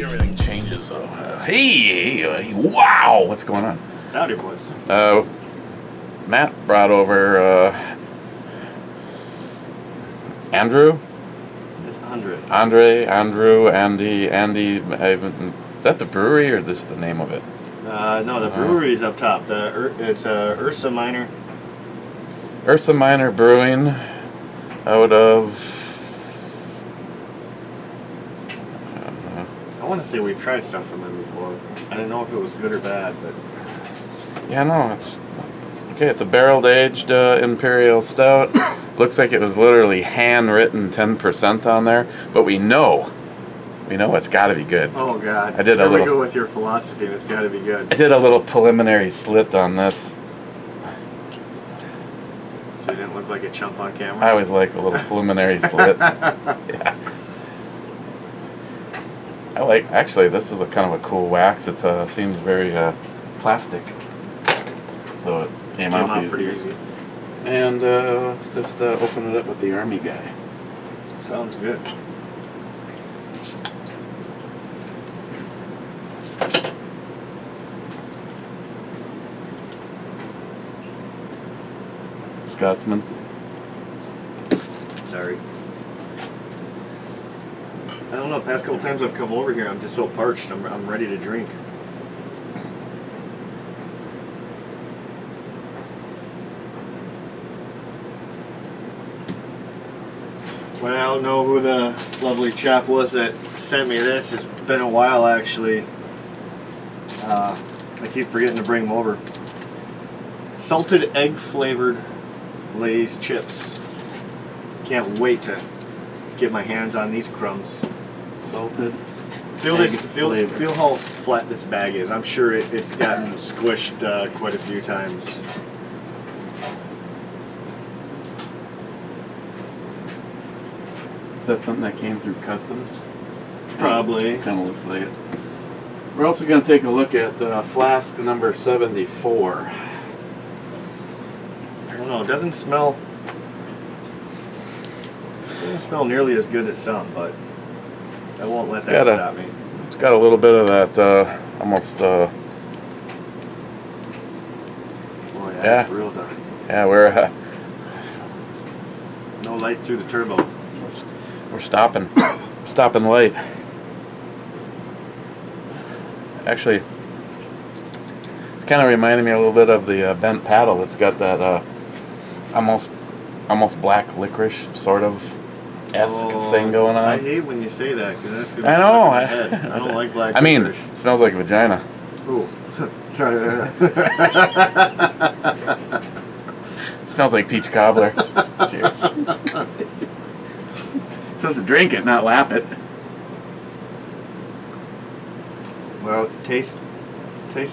Everything changes though. Hey, wow, what's going on? Howdy, boys. Matt brought over Andrew. It's Andre. Andrew, Andy. Is that the brewery or this the name of it? No, the brewery's up top. It's Ursa Minor. Ursa Minor Brewing out of... I want to say we've tried stuff from them before. I didn't know if it was good or bad, but... Yeah, no, it's... Okay, it's a barrel-aged Imperial Stout. Looks like it was literally handwritten 10% on there, but we know it's got to be good. Oh, God. I did Here a little... we go with your philosophy, and it's got to be good. I did a little preliminary slit on this. So you didn't look like a chump on camera? I always like a little preliminary slit. Yeah. Actually, this is a kind of a cool wax. It seems very plastic. So it came out pretty easy. And let's just open it up with the army guy. Sounds good. Scotsman. Sorry. I don't know, past couple times I've come over here, I'm just so parched, I'm ready to drink. Well, I don't know who the lovely chap was that sent me this. It's been a while, actually. I keep forgetting to bring them over. Salted egg flavored Lay's chips. Can't wait to get my hands on these crumbs. Salted. Feel how flat this bag is. I'm sure it's gotten squished quite a few times. Is that something that came through customs? Probably. Kind of looks like it. We're also going to take a look at Flask number 74. I don't know. It doesn't smell nearly as good as some, but I won't let that stop me. It's got a little bit of that almost. Oh yeah, it's real dark. Yeah, we're no light through the turbo. We're stopping light. Actually, it's kind of reminding me a little bit of the bent paddle. It's got that almost black licorice sort of thing going on. I hate when you say that because that's gonna be I know. stuck in my head. I don't like black I mean, licorice. it smells like vagina. Ooh. It smells like peach cobbler. Cheers. Supposed to drink it, not lap it. Well, tastes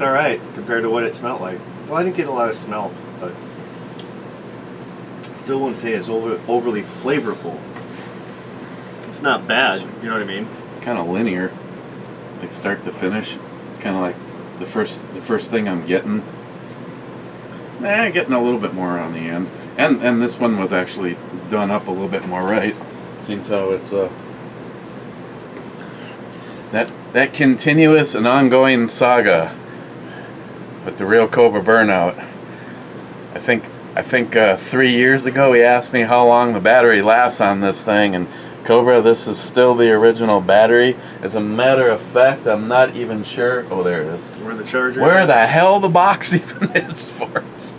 all right compared to what it smelled like. Well, I didn't get a lot of smell, but still wouldn't say it's overly flavorful. It's not bad, you know what I mean? It's kind of linear, like start to finish. It's kind of like the first thing I'm getting. Getting a little bit more on the end, and this one was actually done up a little bit more right. Seems how it's that continuous and ongoing saga with the real Cobra burnout. I think 3 years ago he asked me how long the battery lasts on this thing, and Cobra, this is still the original battery. As a matter of fact, I'm not even sure. Oh, there it is. Where the charger? Where the hell the box even is for it.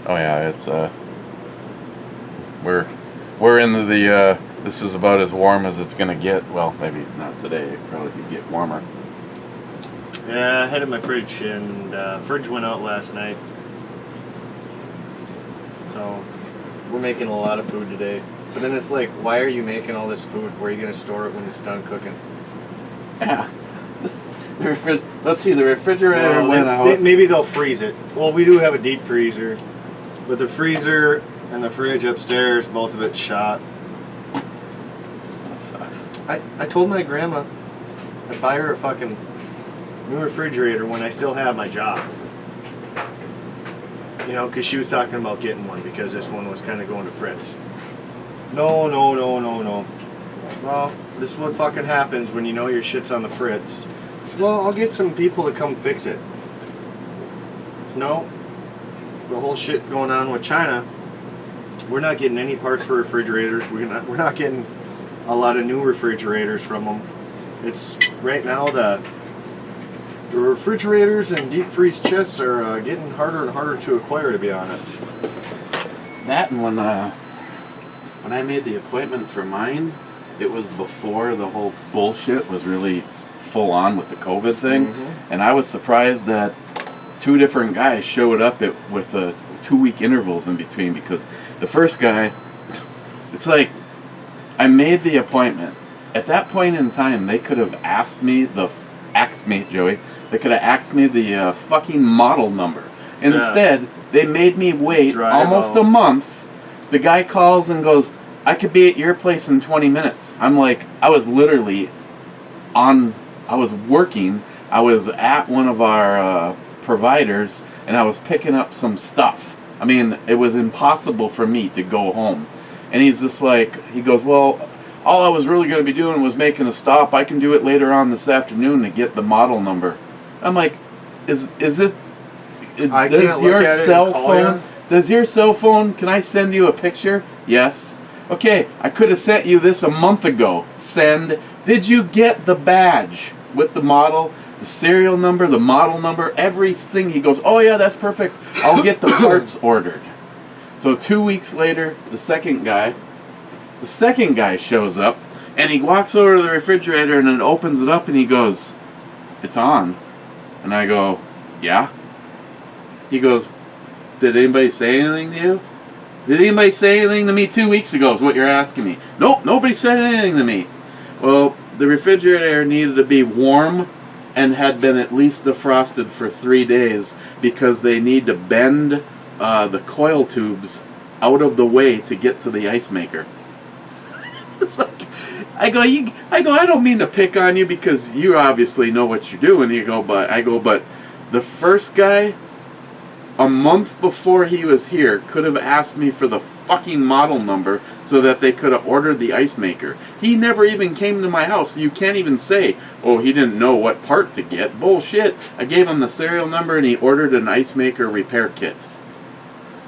Oh yeah, it's we're into the this is about as warm as it's gonna get. Well, maybe not today. It probably could get warmer. Yeah, I had it in my fridge, and fridge went out last night. So we're making a lot of food today. But then it's like, why are you making all this food? Where are you gonna store it when it's done cooking? Yeah. Let's see, the refrigerator went out. Maybe they'll freeze it. Well, we do have a deep freezer, but the freezer and the fridge upstairs, both of it shot. That sucks. I told my grandma, I'd buy her a fucking new refrigerator when I still have my job. You know, because she was talking about getting one because this one was kind of going to Fritz. No. Well, this is what fucking happens when you know your shit's on the Fritz. Well, I'll get some people to come fix it. No. The whole shit going on with China, we're not getting any parts for refrigerators. We're not getting a lot of new refrigerators from them. It's right now the refrigerators and deep freeze chests are getting harder and harder to acquire, to be honest. That and when I made the appointment for mine, it was before the whole bullshit was really full on with the COVID thing, and I was surprised that 2 different guys showed up with 2-week intervals in between, because the first guy, it's like, I made the appointment. At that point in time, they could have asked me, Joey, they could have asked me the fucking model number. Instead, they made me wait almost a month. The guy calls and goes, I could be at your place in 20 minutes. I'm like, I was literally I was working, I was at one of our providers, and I was picking up some stuff. I mean, it was impossible for me to go home. And he's just like, he goes, well, all I was really going to be doing was making a stop. I can do it later on this afternoon to get the model number. I'm like, does your cell phone, can I send you a picture? Yes. Okay, I could have sent you this a month ago. Send. Did you get the badge with the model, the serial number, the model number, everything? He goes, oh yeah, that's perfect. I'll get the parts ordered. So 2 weeks later, the second guy shows up, and he walks over to the refrigerator and then opens it up and he goes, it's on. And I go, yeah? He goes, did anybody say anything to you? Did anybody say anything to me 2 weeks ago is what you're asking me. Nope, nobody said anything to me. Well, the refrigerator needed to be warm and had been at least defrosted for 3 days because they need to bend the coil tubes out of the way to get to the ice maker. It's like, I go, I don't mean to pick on you because you obviously know what you're doing. But the first guy, a month before he was here, could have asked me for the fucking model number so that they could have ordered the ice maker. He never even came to my house. You can't even say, oh, he didn't know what part to get. Bullshit. I gave him the serial number and he ordered an ice maker repair kit.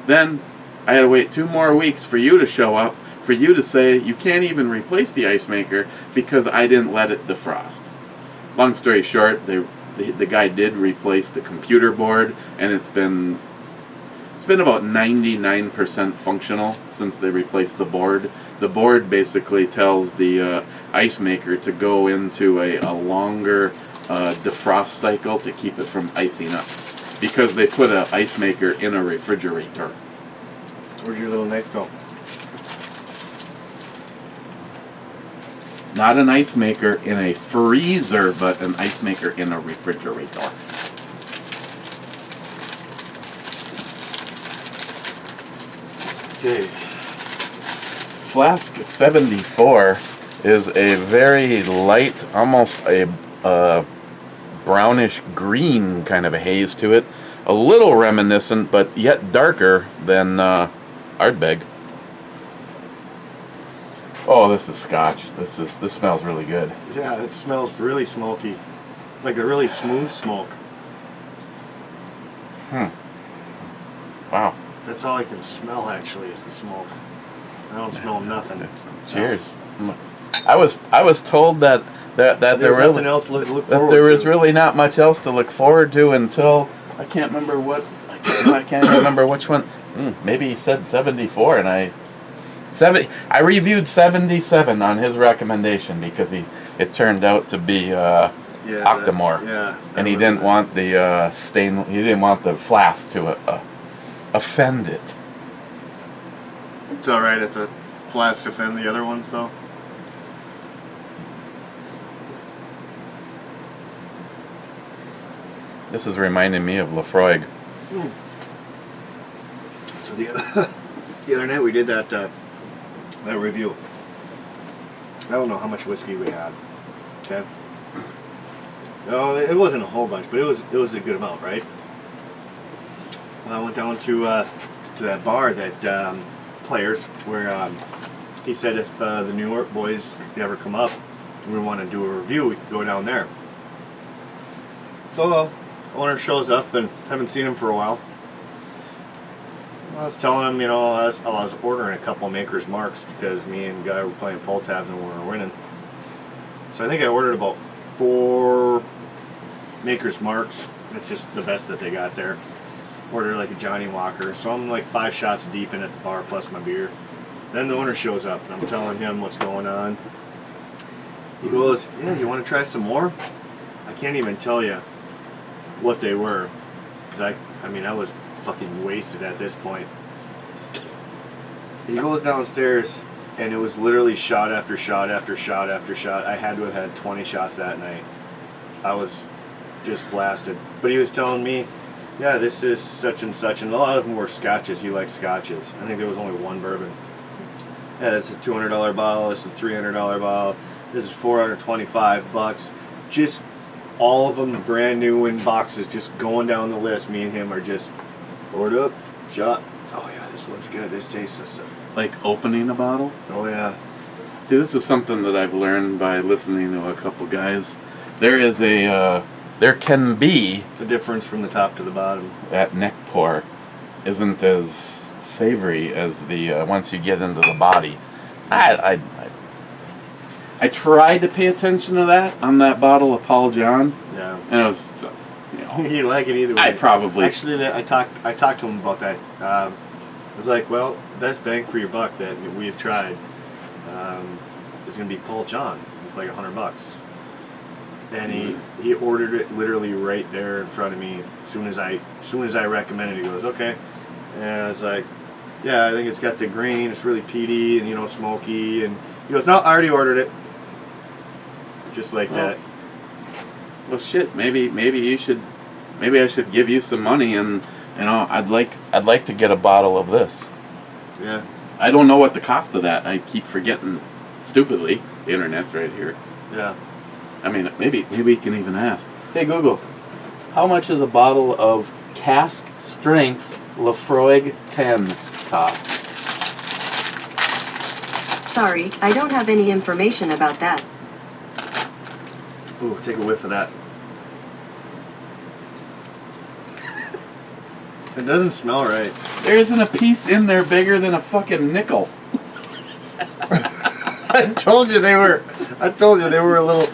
Then I had to wait 2 more weeks for you to show up, for you to say you can't even replace the ice maker because I didn't let it defrost. Long story short, the guy did replace the computer board, and it's been about 99% functional since they replaced the board. The board basically tells the ice maker to go into a longer defrost cycle to keep it from icing up, because they put an ice maker in a refrigerator. Where'd your little knife go? Not an ice maker in a freezer, but an ice maker in a refrigerator. Okay. Flask 74 is a very light, almost a brownish green kind of a haze to it. A little reminiscent, but yet darker than Ardbeg. Oh, this is Scotch. This smells really good. Yeah, it smells really smoky. Like a really smooth smoke. Wow. That's all I can smell, actually, is the smoke. I don't smell nothing. Cheers. I was told that there nothing else to look forward that there was really not much else to look forward to until I can't remember what I can't remember which one. Maybe he said 74, and I reviewed 77 on his recommendation because it turned out to be Octomore, and he didn't want the he didn't want the Flask to offend it. It's all right if the Flask offend the other ones, though. This is reminding me of Lafroig. So the other night we did that review. I don't know how much whiskey we had. Okay. No, it wasn't a whole bunch, but it was a good amount, right? I went down to that bar that Players, where he said if the New York boys ever come up and we want to do a review, we could go down there. So the owner shows up and haven't seen him for a while. I was telling him, I was ordering a couple Maker's Marks because me and the guy were playing pull tabs and we were winning. So I think I ordered about 4 Maker's Marks. That's just the best that they got there. Ordered like a Johnny Walker. So I'm like 5 shots deep in at the bar plus my beer. Then the owner shows up and I'm telling him what's going on. He goes, yeah, you want to try some more? I can't even tell you what they were. Because I was fucking wasted at this point. He goes downstairs and it was literally shot after shot after shot after shot. I had to have had 20 shots that night. I was just blasted. But he was telling me, yeah, this is such and such, and a lot of them were scotches. He likes scotches. I think there was only one bourbon. Yeah, this is a $200 bottle. This is a $300 bottle. This is $425. Just all of them brand new in boxes, just going down the list. Me and him are just ordered up, shot. Oh yeah, this one's good. This tastes the same. Like opening a bottle? Oh yeah. See, this is something that I've learned by listening to a couple guys. There can be the difference from the top to the bottom. That neck pour isn't as savory as the once you get into the body. I tried to pay attention to that on that bottle of Paul John. Yeah. And it was, He'd like it either way. I probably actually I talked to him about that. I was like, well, best bang for your buck that we've tried is going to be Paul John. It's like $100. And he ordered it literally right there in front of me. As soon as I recommended it, he goes, okay. And I was like, yeah, I think it's got the green. It's really peaty and smoky. And he goes, no, I already ordered it. Just like that. Well, shit. Maybe you should. Maybe I should give you some money, and I'd like to get a bottle of this. Yeah. I don't know what the cost of that. I keep forgetting. Stupidly, the internet's right here. Yeah. I mean, maybe we can even ask. Hey Google, how much is a bottle of cask strength Lafroig 10 cost? Sorry, I don't have any information about that. Ooh, take a whiff of that. It doesn't smell right. There isn't a piece in there bigger than a fucking nickel. I told you they were a little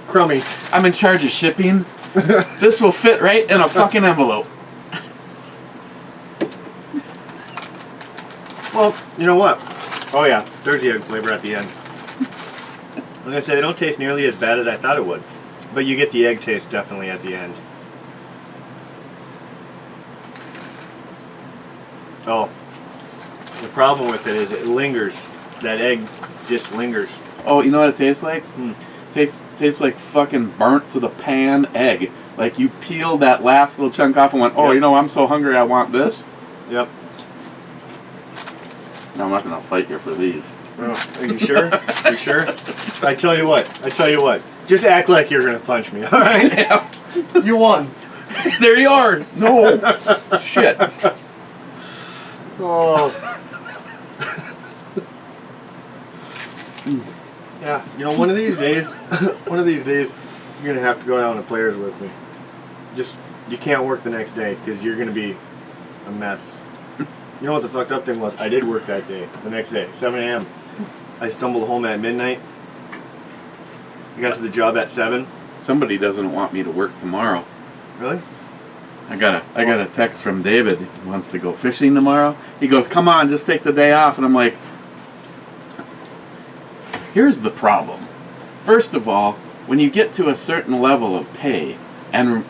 crummy. I'm in charge of shipping. This will fit right in a fucking envelope. Well, you know what? Oh yeah, there's the egg flavor at the end. I was gonna say they don't taste nearly as bad as I thought it would, but you get the egg taste definitely at the end. Oh, the problem with it is it lingers. That egg just lingers. Oh, you know what it tastes like? Tastes like fucking burnt to the pan egg. Like you peeled that last little chunk off and went, oh, Yep. I'm so hungry I want this. Yep. No, I'm not going to fight you for these. Oh, are you sure? You sure? I tell you what. Just act like you're going to punch me, all right? Yeah. You won. They're yours. No. Shit. Oh. Yeah, one of these days, you're going to have to go down to Players with me. You can't work the next day because you're going to be a mess. You know what the fucked up thing was? I did work that day, the next day, 7 a.m. I stumbled home at midnight. I got to the job at 7. Somebody doesn't want me to work tomorrow. Really? I got a text from David. He wants to go fishing tomorrow. He goes, come on, just take the day off. And I'm like, here's the problem. First of all, when you get to a certain level of pay and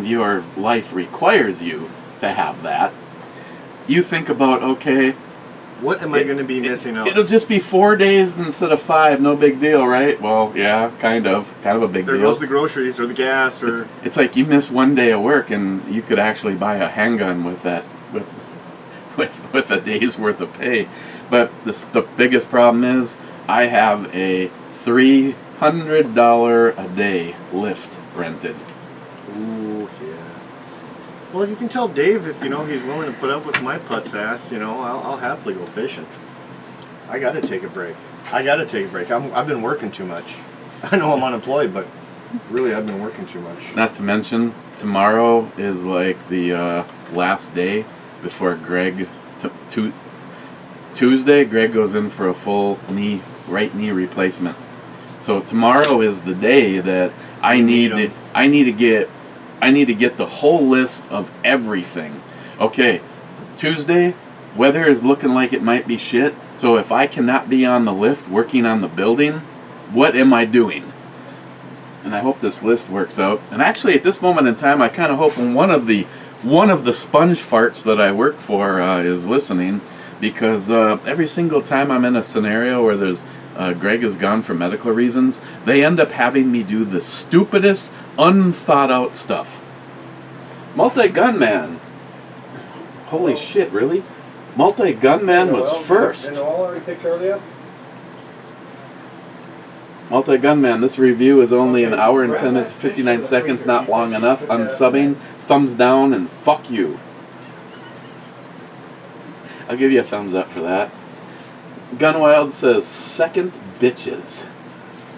your life requires you to have that, you think about, okay, what am I going to be missing out? It'll just be 4 days instead of 5, no big deal, right? Well, yeah, kind of a big deal. There goes the groceries or the gas or... It's like you miss 1 day of work and you could actually buy a handgun with that, with a day's worth of pay. But the biggest problem is I have a $300 $100 a day lift rented. Ooh, yeah. Well, you can tell Dave if, he's willing to put up with my putz ass, I'll happily go fishing. I gotta take a break. I've been working too much. I know I'm unemployed, but really I've been working too much. Not to mention, tomorrow is like the last day before Greg... Tuesday, Greg goes in for a full right knee replacement. So tomorrow is the day that I need to get the whole list of everything. Okay, Tuesday, weather is looking like it might be shit. So if I cannot be on the lift working on the building, what am I doing? And I hope this list works out. And actually, at this moment in time, I kind of hope one of the sponge farts that I work for is listening, because every single time I'm in a scenario where there's Greg is gone for medical reasons, they end up having me do the stupidest, unthought out stuff. Multi-gunman. Holy shit, really? Multi-gunman was first. Multi-gunman, this review is only an hour and 10 minutes 59 seconds, not long enough. Unsubbing, thumbs down, and fuck you. I'll give you a thumbs up for that. Gunwild says, second bitches.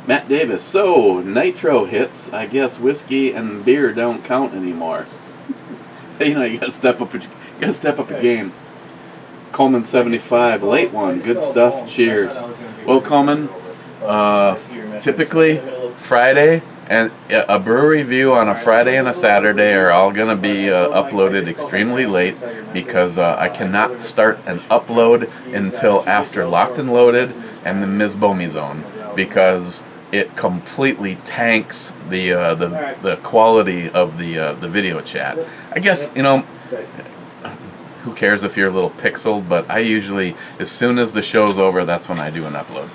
Matt Davis, so nitro hits. I guess whiskey and beer don't count anymore. You gotta step up your game. Coleman 75, late one, good stuff. Cheers. Well, Coleman, typically Friday and a brew review on a Friday and a Saturday are all going to be uploaded extremely late, because I cannot start an upload until after Locked and Loaded and the Ms. Bomi Zone, because it completely tanks the quality of the video chat. I guess, who cares if you're a little pixeled, but I usually, as soon as the show's over, that's when I do an upload.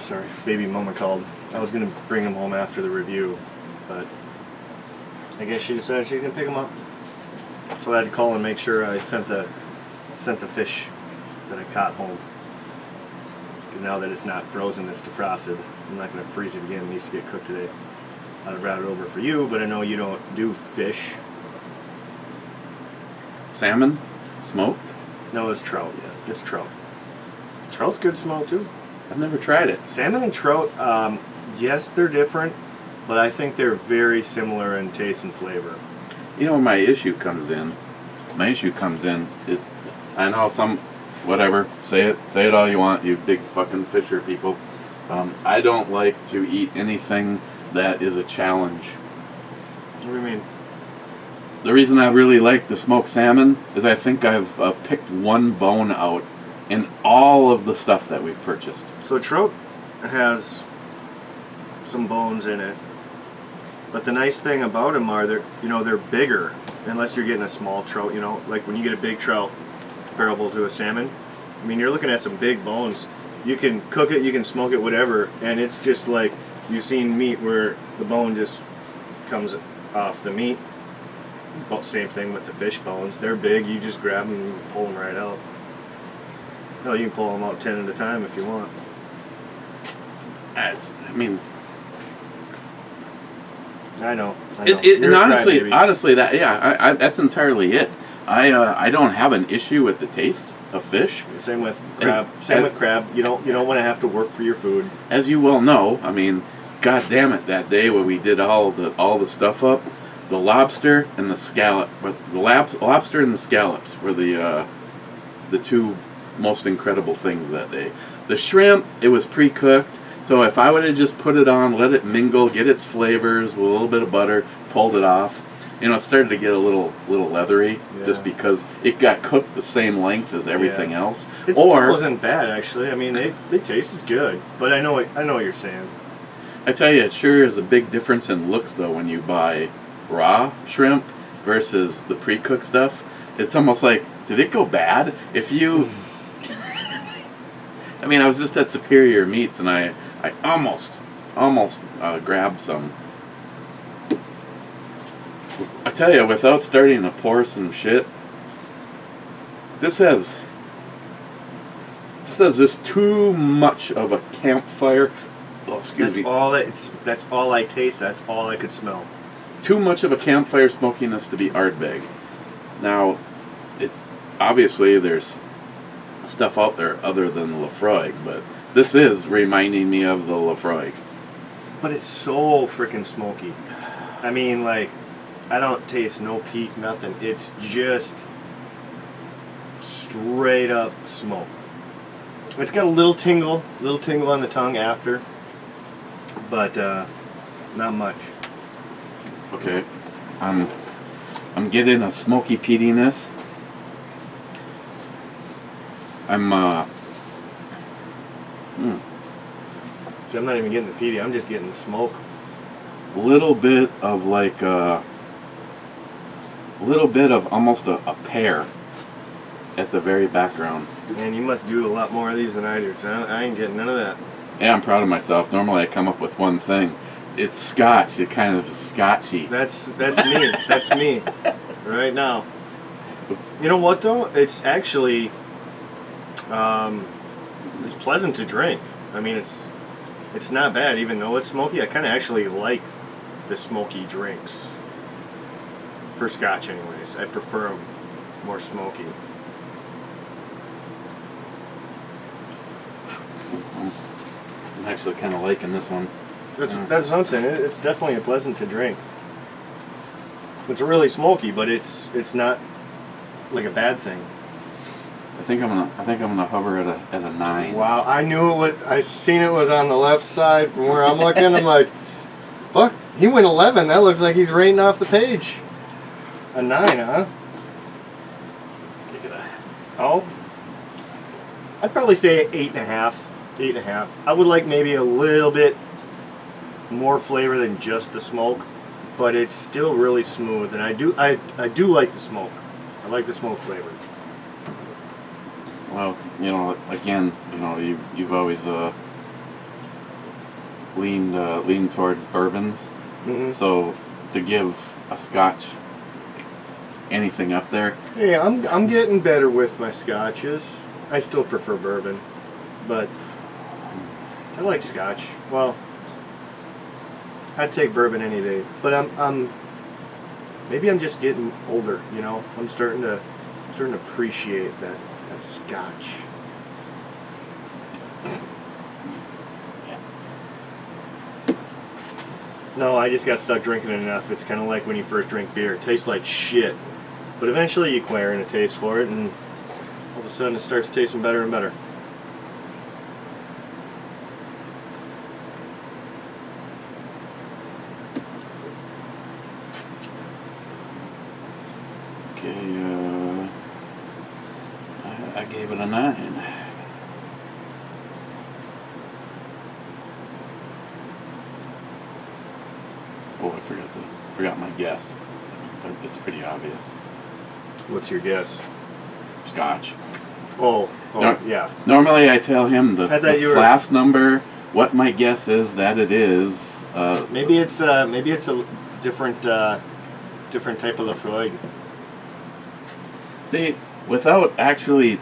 Sorry, baby mama called. I was going to bring him home after the review, but I guess she decided she was going to pick him up. So I had to call and make sure I sent the fish that I caught home. Because now that it's not frozen, it's defrosted. I'm not going to freeze it again. It needs to get cooked today. I'd have brought it over for you, but I know you don't do fish. Salmon? Smoked? No, it's trout. Yes, it's trout. Trout's good smoked too. I've never tried it. Salmon and trout, yes, they're different, but I think they're very similar in taste and flavor. You know where my issue comes in? I know whatever, say it all you want, you big fucking fisher people. I don't like to eat anything that is a challenge. What do you mean? The reason I really like the smoked salmon is I think I've picked one bone out in all of the stuff that we've purchased. So trout has some bones in it, but the nice thing about them are they're bigger. Unless you're getting a small trout, like when you get a big trout comparable to a salmon, I mean, you're looking at some big bones. You can cook it, you can smoke it, whatever, and it's just like you've seen meat where the bone just comes off the meat. Well, same thing with the fish bones. They're big. You just grab them and pull them right out. No, you can pull them out 10 at a time if you want. I know. And honestly, that's entirely it. I don't have an issue with the taste of fish. Same with crab. With crab. You don't want to have to work for your food. As you well know, I mean, God damn it, that day when we did all the stuff up, the lobster and the scallop, lobster and the scallops were the two most incredible things that day. The shrimp, it was pre-cooked, so if I would have just put it on, let it mingle, get its flavors with a little bit of butter, pulled it off, it started to get a little leathery, just because it got cooked the same length as everything else. It still wasn't bad, actually. I mean, they tasted good, but I know what you're saying. I tell you, it sure is a big difference in looks, though, when you buy raw shrimp versus the pre-cooked stuff. It's almost like, did it go bad? If you... I mean, I was just at Superior Meats, and I almost grabbed some. I tell you, without starting to pour some shit, this says this too much of a campfire Oh, excuse me. That's all I taste. That's all I could smell. Too much of a campfire smokiness to be Ardbeg. Now, obviously there's stuff out there other than Lafroig, but this is reminding me of the Lafroig. But it's so freaking smoky. I mean, like, I don't taste no peat, nothing. It's just straight up smoke. It's got a little tingle on the tongue after, but not much. Okay, I'm getting a smoky peatiness. See, I'm not even getting the peaty. I'm just getting the smoke. A little bit of like a little bit of almost a pear at the very background. Man, you must do a lot more of these than I do, 'cause I ain't getting none of that. Yeah, I'm proud of myself. Normally I come up with one thing. It's Scotch. It kind of is Scotchy. That's me. That's me. Right now. You know what though? It's actually it's pleasant to drink. I mean, it's not bad, even though it's smoky. I kind of actually like the smoky drinks. For Scotch, anyways, I prefer them more smoky. I'm actually kind of liking this one. That's what I'm saying. It's definitely a pleasant to drink. It's really smoky, but it's not like a bad thing. I think I'm gonna hover at a 9. Wow, I knew it was. I seen it was on the left side from where I'm looking. I'm like, fuck, he went 11. That looks like he's rating off the page. A 9, huh? Oh, I'd probably say 8.5. 8.5. I would like maybe a little bit more flavor than just the smoke, but it's still really smooth, and I do like the smoke. I like the smoke flavor. Well, you know, again, you know, you've always leaned towards bourbons. Mm-hmm. So to give a Scotch anything up there, Hey, I'm getting better with my scotches. I still prefer bourbon, but I like Scotch. Well, I'd take bourbon any day, but maybe I'm just getting older. You know, I'm starting to appreciate that Scotch. No, I just got stuck drinking it enough. It's kind of like when you first drink beer. It tastes like shit, but eventually you acquire a taste for it, and all of a sudden it starts tasting better and better. okay, I gave it a 9. Oh, I forgot my guess, but it's pretty obvious. What's your guess? Scotch. Oh, No. yeah. Normally I tell him the I thought you were- flask number, what my guess is that it is. Maybe it's a different type of Lafroig. See, without actually,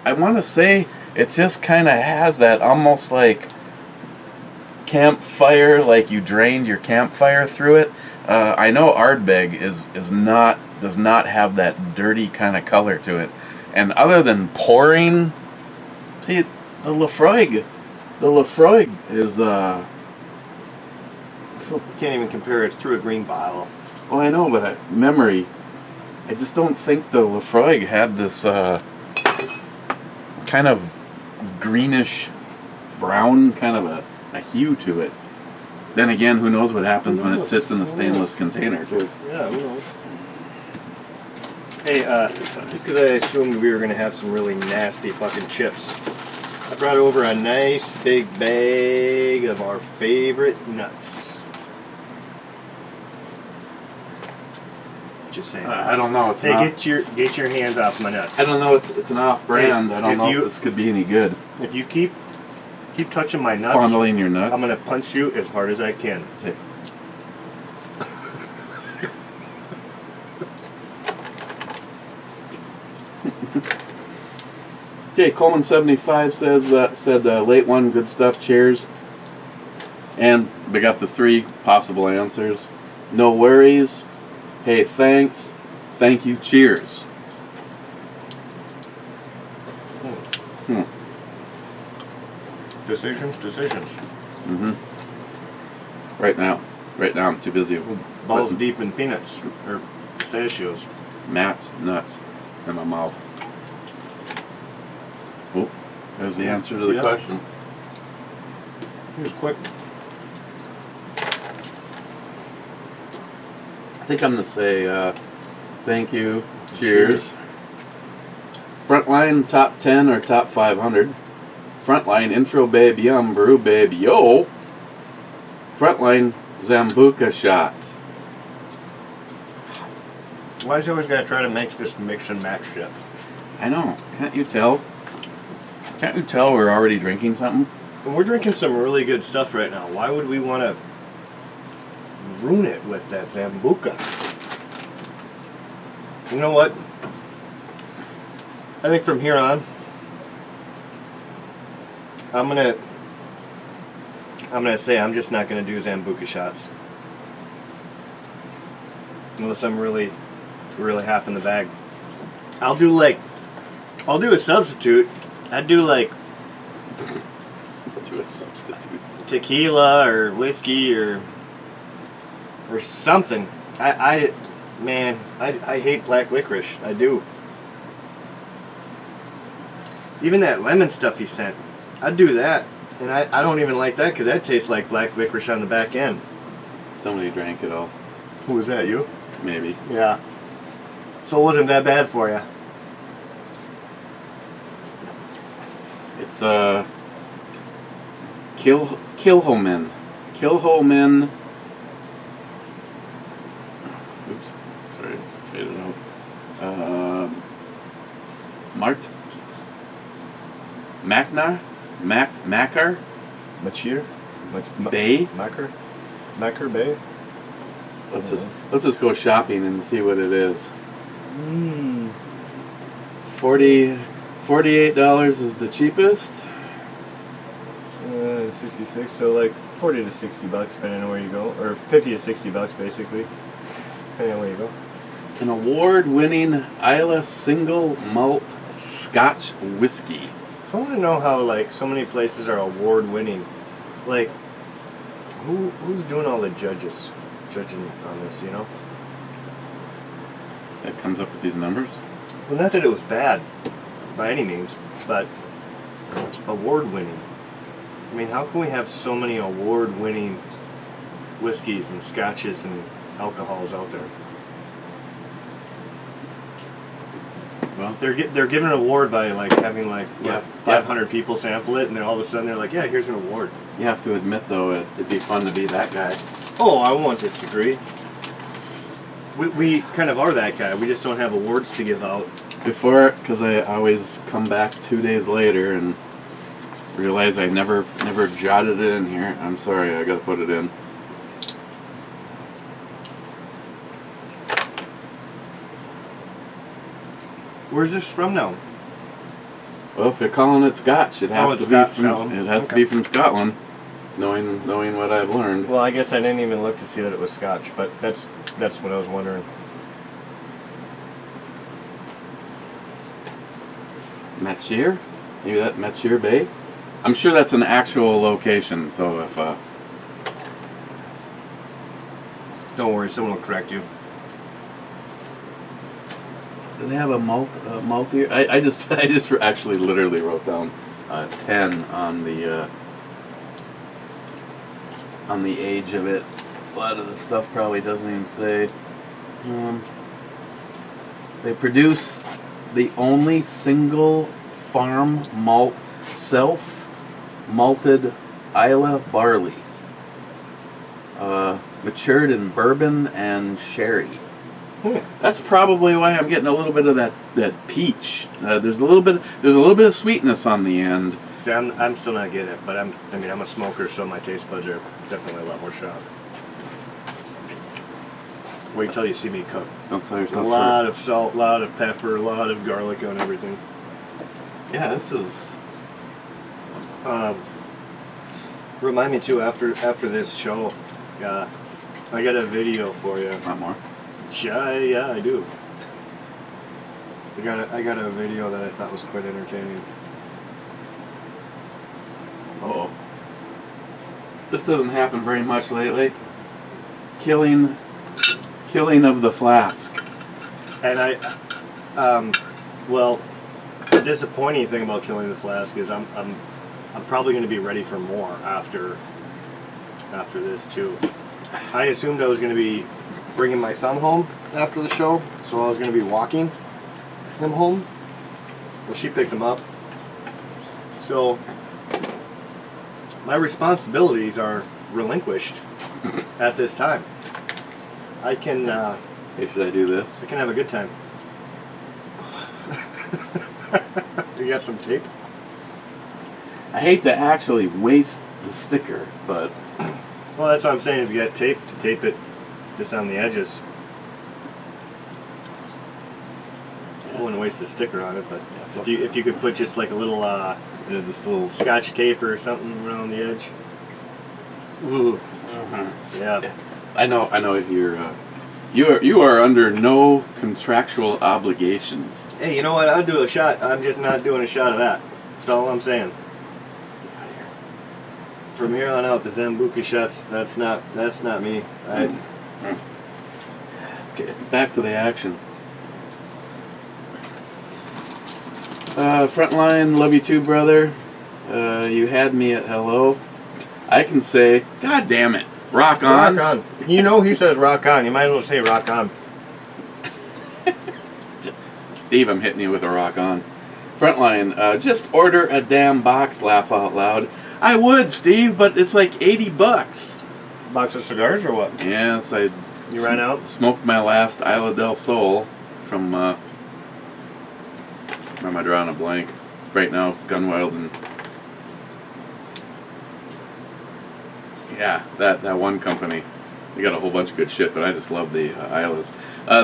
I want to say it just kind of has that almost like campfire, like you drained your campfire through it. I know Ardbeg does not have that dirty kind of color to it, and other than pouring, see the Lafroig is Can't even compare. It's through a green bottle. well, I know, but memory, I just don't think the Lafroig had this kind of greenish brown kind of a hue to it. Then again, who knows what happens when it sits in the stainless container too. Yeah, who knows? Hey, just because I assumed we were going to have some really nasty fucking chips, I brought over a nice big bag of our favorite nuts. Just saying. I don't know. It's Hey, not. get your hands off my nuts. I don't know. It's an off-brand. Hey, I don't if know you- if this could be any good. If you keep touching my nuts, Fondling your nuts. I'm going to punch you as hard as I can. Say- Okay, Coleman 75 said late one, good stuff. Cheers. And we got the 3 possible answers. No worries. Hey, thanks. Thank you. Cheers. Decisions. Mm-hmm. Right now I'm too busy. Balls deep in peanuts or pistachios. Matt's nuts in my mouth. Oh, there's the answer to the question. He was quick. I think I'm going to say thank you. Cheers. Frontline top 10 or top 500. Frontline intro babe yum brew babe yo. Frontline Zambuca shots. Why is he always got to try to make this mix and match shit? I know. Can't you tell? Can't you tell we're already drinking something? And we're drinking some really good stuff right now. Why would we want to ruin it with that Zambuca? You know what? I think from here on, I'm gonna say I'm just not gonna do Zambuca shots unless I'm really half in the bag. I'll do a substitute. I'd do like tequila or whiskey or something. I hate black licorice. I do. Even that lemon stuff he sent, I'd do that. And I don't even like that because that tastes like black licorice on the back end. Somebody drank it all. Who was that, you? Maybe. Yeah. So it wasn't that bad for you. It's Kilhoman. Kilhoman. Oops. Sorry. Faded out. Macar? Michir? Bay? Macar Bay? Let's just go shopping and see what it is. $48 is the cheapest. 66, so like 40 to 60 bucks depending on where you go, or 50 to 60 bucks basically, depending on where you go. An award-winning Isla single malt Scotch whiskey. So I want to know how like so many places are award-winning. Like, who's doing all the judging on this? You know. That comes up with these numbers. Well, not that it was bad, by any means, but award-winning. I mean, how can we have so many award-winning whiskeys and scotches and alcohols out there? Well, They're given an award by like having like 500 people sample it, and then all of a sudden they're like, yeah, here's an award. you have to admit though, it'd be fun to be that guy. Oh, I won't disagree. We kind of are that guy. We just don't have awards to give out. Before, because I always come back 2 days later and realize I never jotted it in here. I'm sorry, I gotta put it in. Where's this from now? Well, if you're calling it Scotch, it has it's to be Scotch, from no. it has to be from Scotland. Knowing what I've learned. Well, I guess I didn't even look to see that it was Scotch, but that's what I was wondering. Michir? Maybe that Michir Bay? I'm sure that's an actual location, so if Don't worry, someone will correct you. do they have a maltier? I just actually literally wrote down 10 on the age of it. A lot of the stuff probably doesn't even say. They produce the only single farm malt self-malted Isla barley, matured in bourbon and sherry. That's probably why I'm getting a little bit of that peach. There's a little bit of sweetness on the end. See, I'm still not getting it, but I'm a smoker, so my taste buds are definitely a lot more sharp. Wait till you see me cook. Don't sell A yourself lot short. of salt, a lot of pepper, a lot of garlic on everything. Yeah, this is. Remind me too after this show. I got a video for you. Not more. Yeah, I do. I got a video that I thought was quite entertaining. Uh-oh. This doesn't happen very much lately. Killing of the Flask. And well, the disappointing thing about Killing the Flask is I'm probably going to be ready for more after this too. I assumed I was going to be bringing my son home after the show, so I was going to be walking him home. Well, she picked him up. So my responsibilities are relinquished at this time. I can. Hey, should I do this? I can have a good time. You got some tape? I hate to actually waste the sticker, but Well, that's what I'm saying. If you got tape, to tape it just on the edges. I wouldn't waste the sticker on it, but if you could put just like a little just a little Scotch tape or something around the edge. Ooh. Yeah. I know you are under no contractual obligations. Hey, you know what? I'll do a shot. I'm just not doing a shot of that. That's all I'm saying. From here on out, the Zambuca shots, that's not me. Okay, back to the action. Frontline, love you too, brother. You had me at hello. I can say, God damn it, rock on. Rock on. You know he says rock on. You might as well say rock on. Steve, I'm hitting you with a rock on. Frontline, just order a damn box, laugh out loud. I would, Steve, but it's like $80. Box of cigars or what? Yes, I You ran out? smoked my last Isla del Sol from, where am I drawing a blank? Right now, Gunwild and... Yeah, that one company. They got a whole bunch of good shit, but I just love the Islas.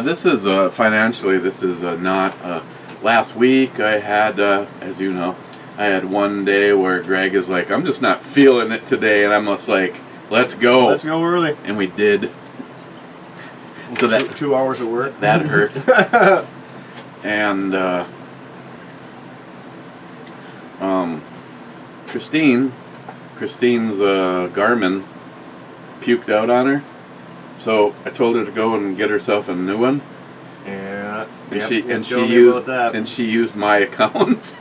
This is, financially, this is not... last week I had, as you know, I had one day where Greg is like, I'm just not feeling it today, and I'm just like, let's go. Let's go early. And we did. So that 2 hours of work. that hurt. And Christine's Garmin puked out on her. So I told her to go and get herself a new one. Yeah. And Yep, she used my account.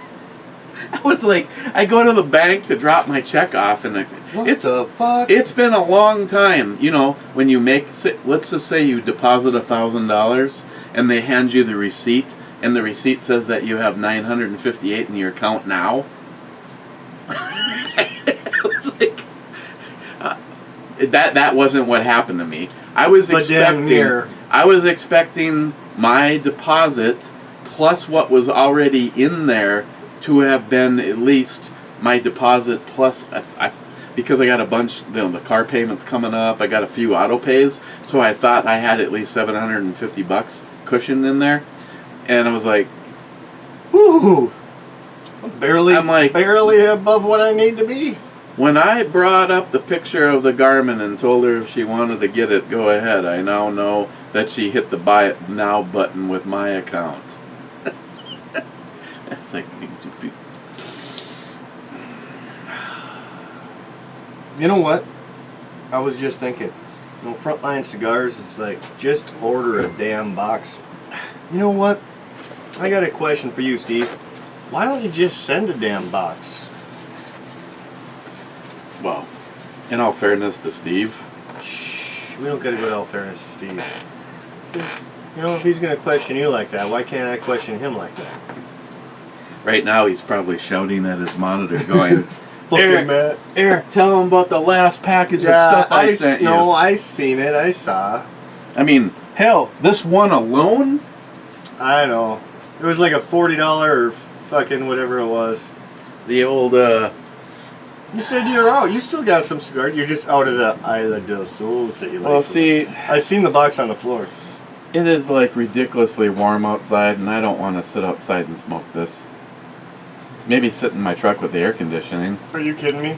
I was like, I go to the bank to drop my check off, and What the fuck? It's been a long time. You know, when you make, let's just say you deposit $1,000, and they hand you the receipt, and the receipt says that you have $958 in your account now. It was like, that wasn't what happened to me. I was expecting my deposit plus what was already in there to have been at least my deposit plus, because I got a bunch, the car payments coming up, I got a few auto pays, so I thought I had at least $750 cushion in there, and I was like, whoo, barely above what I need to be. When I brought up the picture of the Garmin and told her if she wanted to get it, go ahead, I now know that she hit the buy it now button with my account. That's like... You know what? I was just thinking. You know, Frontline Cigars is like, just order a damn box. You know what? I got a question for you, Steve. Why don't you just send a damn box? Well, in all fairness to Steve... Shh, we don't gotta go to all fairness to Steve. Just, you know, if he's gonna question you like that, why can't I question him like that? Right now he's probably shouting at his monitor going... Matt. Eric, tell him about the last package of stuff I sent you. No, I seen it. I saw. I mean, hell, this one alone? I know. It was like a $40 or fucking whatever it was. The old, You said you're out. You still got some cigars. You're just out of the Isla del Sol that you like. Well, see... I seen the box on the floor. It is, like, ridiculously warm outside, and I don't want to sit outside and smoke this. Maybe sit in my truck with the air conditioning. Are you kidding me?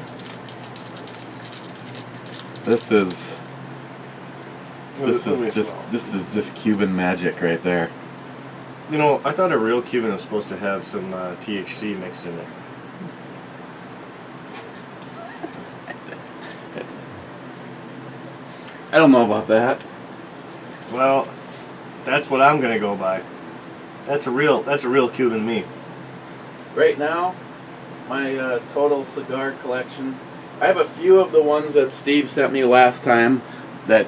This is Let me smell. this is just Cuban magic right there. You know, I thought a real Cuban was supposed to have some THC mixed in it. I don't know about that. Well, that's what I'm gonna go by. That's a real Cuban me. Right now, my total cigar collection. I have a few of the ones that Steve sent me last time. That,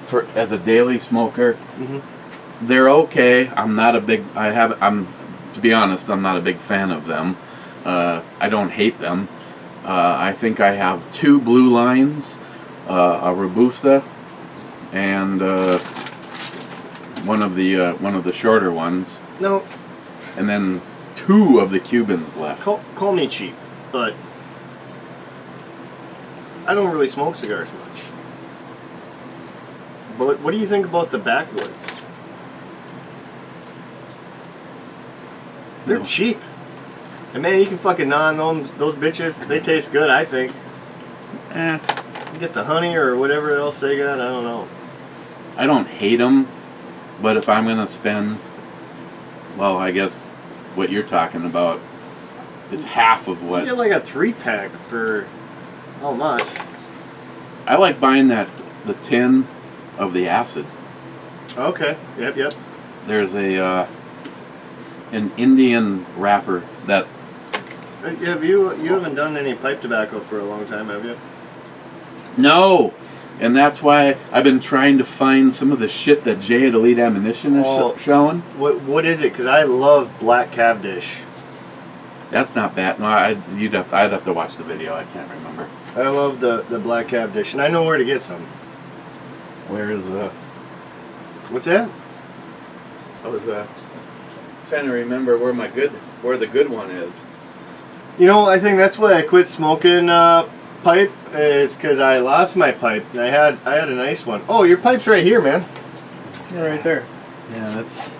for as a daily smoker, Mm-hmm. they're okay. I'm not a big. To be honest, I'm not a big fan of them. I don't hate them. I think I have 2 blue lines, a Robusta, and one of the shorter ones, No, and then 2 of the Cubans left. call me cheap, but I don't really smoke cigars much. But what do you think about the backwoods? They're No. cheap. And man, you can fucking gnaw on those bitches. They taste good, I think. Eh, You get the honey or whatever else they got, I don't know. I don't hate them, but if I'm gonna spend, well, I guess what you're talking about is half of You what get like a 3-pack for how much? I like buying. The tin of the acid. Okay, yep. There's an Indian wrapper that You haven't done any pipe tobacco for a long time, have you? no, and that's why I've been trying to find some of the shit that Jay at Elite Ammunition is Oh. showing. What is it? Because I love black Cavendish. That's not bad. No, I'd have to watch the video. I can't remember. I love the black Cavendish, and I know where to get some. Where is What's that? I was trying to remember where the good one is. You know, I think that's why I quit smoking pipe, is because I lost my pipe, and I had a nice one. Oh, your pipe's right here, man. Yeah, right there. Yeah, that's.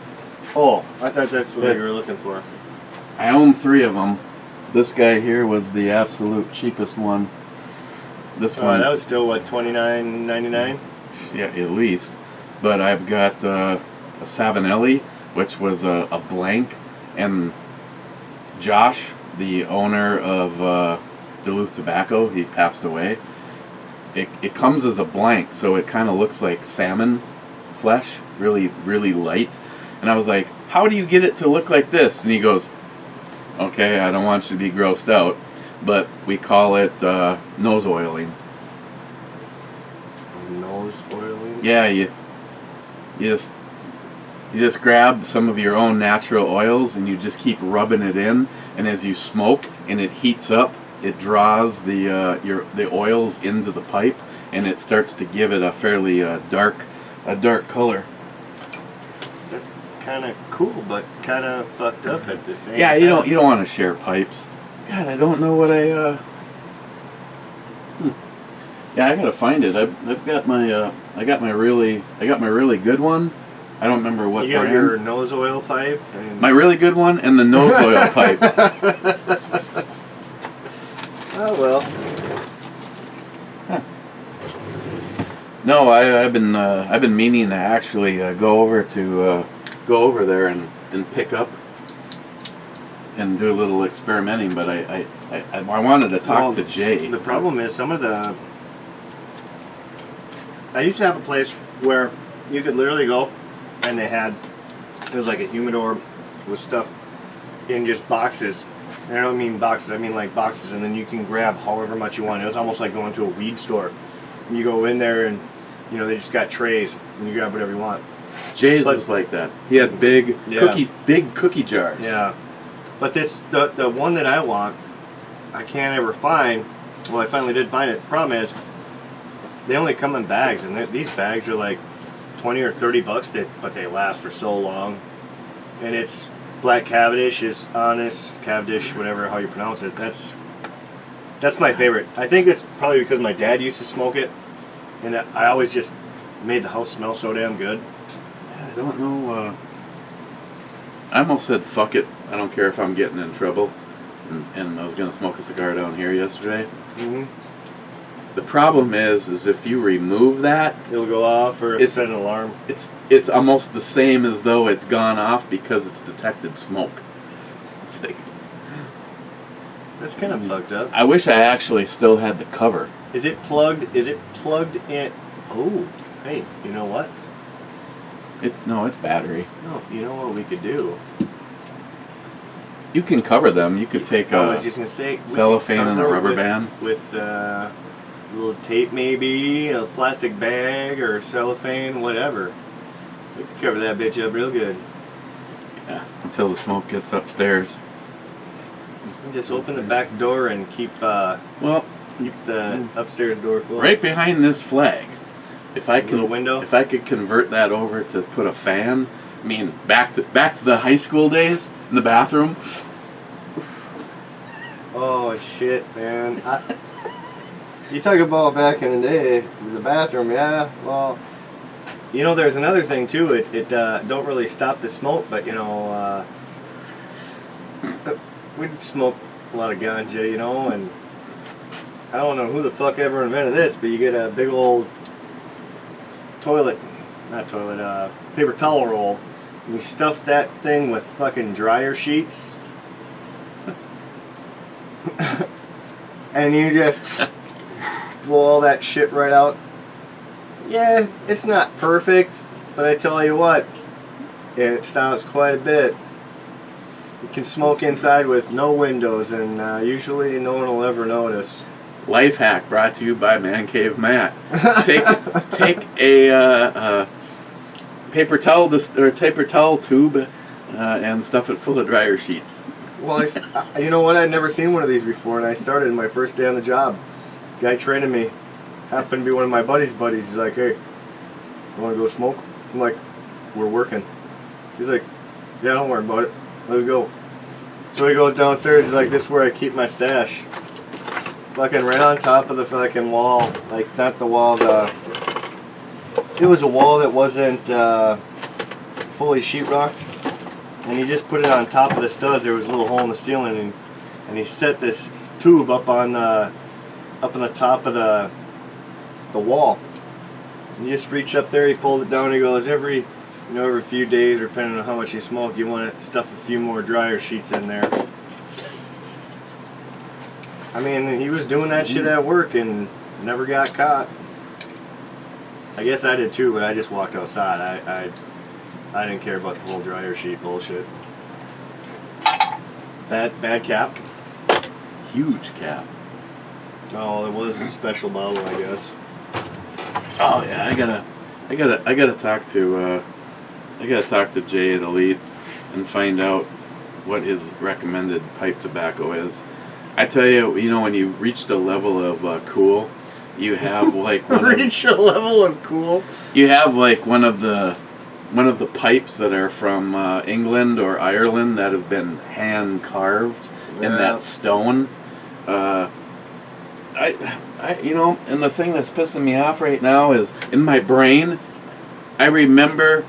Oh, I thought that's what That's- you were looking for. I own 3 of them. This guy here was the absolute cheapest one. This one, That was still, what, $29.99? yeah, at least. But I've got a Savinelli, which was a blank, and Josh, the owner of Duluth Tobacco, he passed away. It comes as a blank, so it kind of looks like salmon flesh, really, really light. And I was like, how do you get it to look like this? And he goes, okay, I don't want you to be grossed out, but we call it nose oiling. Nose oiling? Yeah, you just grab some of your own natural oils and you just keep rubbing it in, and as you smoke and it heats up, it draws the oils into the pipe, and it starts to give it a fairly dark color. That's kind of cool, but kind of fucked up at the same Yeah, time. you don't want to share pipes. God, I don't know what I. Yeah, I gotta find it. I've got my I got my really good one. I don't remember what You got brand. your nose oil pipe? And My really good one and the nose oil pipe. Oh, well. No, I've been meaning to actually go over there and pick up and do a little experimenting, but I wanted to talk to Jay. The problem is some of the... I used to have a place where you could literally go and it was like a humidor with stuff in just boxes. And I don't mean boxes, I mean like boxes, and then you can grab however much you want. It was almost like going to a weed store. And you go in there and, you know, they just got trays and you grab whatever you want. Jay's was like that. He had big cookie jars. Yeah. But the one that I want, I can't ever find. Well, I finally did find it. The problem is, they only come in bags, and these bags are like $20 or $30, but they last for so long. And it's black Cavendish, is honest Cavendish, whatever how you pronounce it. That's my favorite. I think it's probably because my dad used to smoke it, and I always just made the house smell so damn good. I don't know. I almost said fuck it. I don't care if I'm getting in trouble. And I was gonna smoke a cigar down here yesterday. Mm-hmm. The problem is if you remove that, It'll go off or It's- set an alarm. it's almost the same as though it's gone off because it's detected smoke. It's like, That's kind of fucked up. I wish I actually still had the cover. Is it plugged? Is it plugged in? Oh, hey, you know what? It's battery. No, you know what we could do? You can cover them. You could take I a was just gonna say we could cellophane and a cover it rubber with- band. with a little tape, maybe a plastic bag or cellophane, whatever. We could cover that bitch up real good. Yeah, until the smoke gets upstairs. And just open the back door and keep Well, the upstairs door closed. right behind this flag, if I Little can, window? if I could convert that over to put a fan. I mean, back to the high school days in the bathroom. Oh shit, man! You talk about back in the day, the bathroom. Yeah, well, you know, there's another thing too. It don't really stop the smoke, but you know, we'd smoke a lot of ganja, you know, and I don't know who the fuck ever invented this, but you get a big old paper towel roll, and you stuff that thing with fucking dryer sheets. And you just blow all that shit right out. Yeah, it's not perfect, but I tell you what, it stops quite a bit. You can smoke inside with no windows, and usually no one will ever notice. Life hack brought to you by Man Cave Matt. Take a paper towel tube and stuff it full of dryer sheets. Well, you know what? I'd never seen one of these before, and I started my first day on the job. Guy training me happened to be one of my buddy's buddies. He's like, "Hey, you want to go smoke?" I'm like, "We're working." He's like, "Yeah, don't worry about it. Let's go." So he goes downstairs. He's like, "This is where I keep my stash." Fucking right on top of the fucking wall, like not the wall. It was a wall that wasn't fully sheetrocked. And he just put it on top of the studs. There was a little hole in the ceiling, and he set this tube up on the top of the wall. And you just reach up there. He pulled it down. He goes, every few days, or depending on how much you smoke, you want to stuff a few more dryer sheets in there. I mean, he was doing that shit at work and never got caught. I guess I did too, but I just walked outside. I didn't care about the whole dryer sheet bullshit. Bad cap. Huge cap. Oh, it was a special bottle, I guess. Oh yeah, I gotta talk to Jay at Elite and find out what his recommended pipe tobacco is. I tell you, you know, when you reached a level of cool, you have like Reach a level of cool. you have like one of the pipes that are from England or Ireland that have been hand carved in that stone. And the thing that's pissing me off right now is in my brain, I remember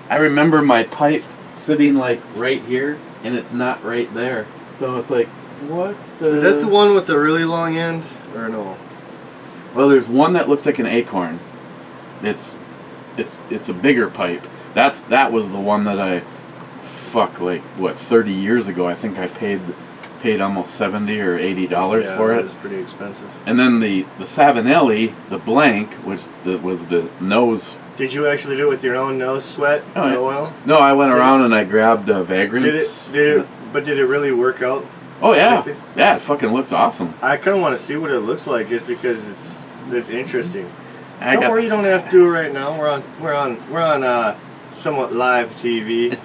my pipe sitting like right here, and it's not right there. So it's like, what? Is that the one with the really long end, or no? Well, there's one that looks like an acorn. It's a bigger pipe. That was the one that I 30 years ago. I think I paid almost $70 or $80 for it. It was pretty expensive. And then the Savinelli, the blank, which was the nose. Did you actually do it with your own nose sweat? Oh, yeah. Oil? No, I went around and I grabbed Vagrants. Did it really work out? Oh yeah, Like this? yeah, it fucking looks awesome. I kind of want to see what it looks like, just because it's interesting. I Don't got- worry, you don't have to do it right now. We're on somewhat live TV.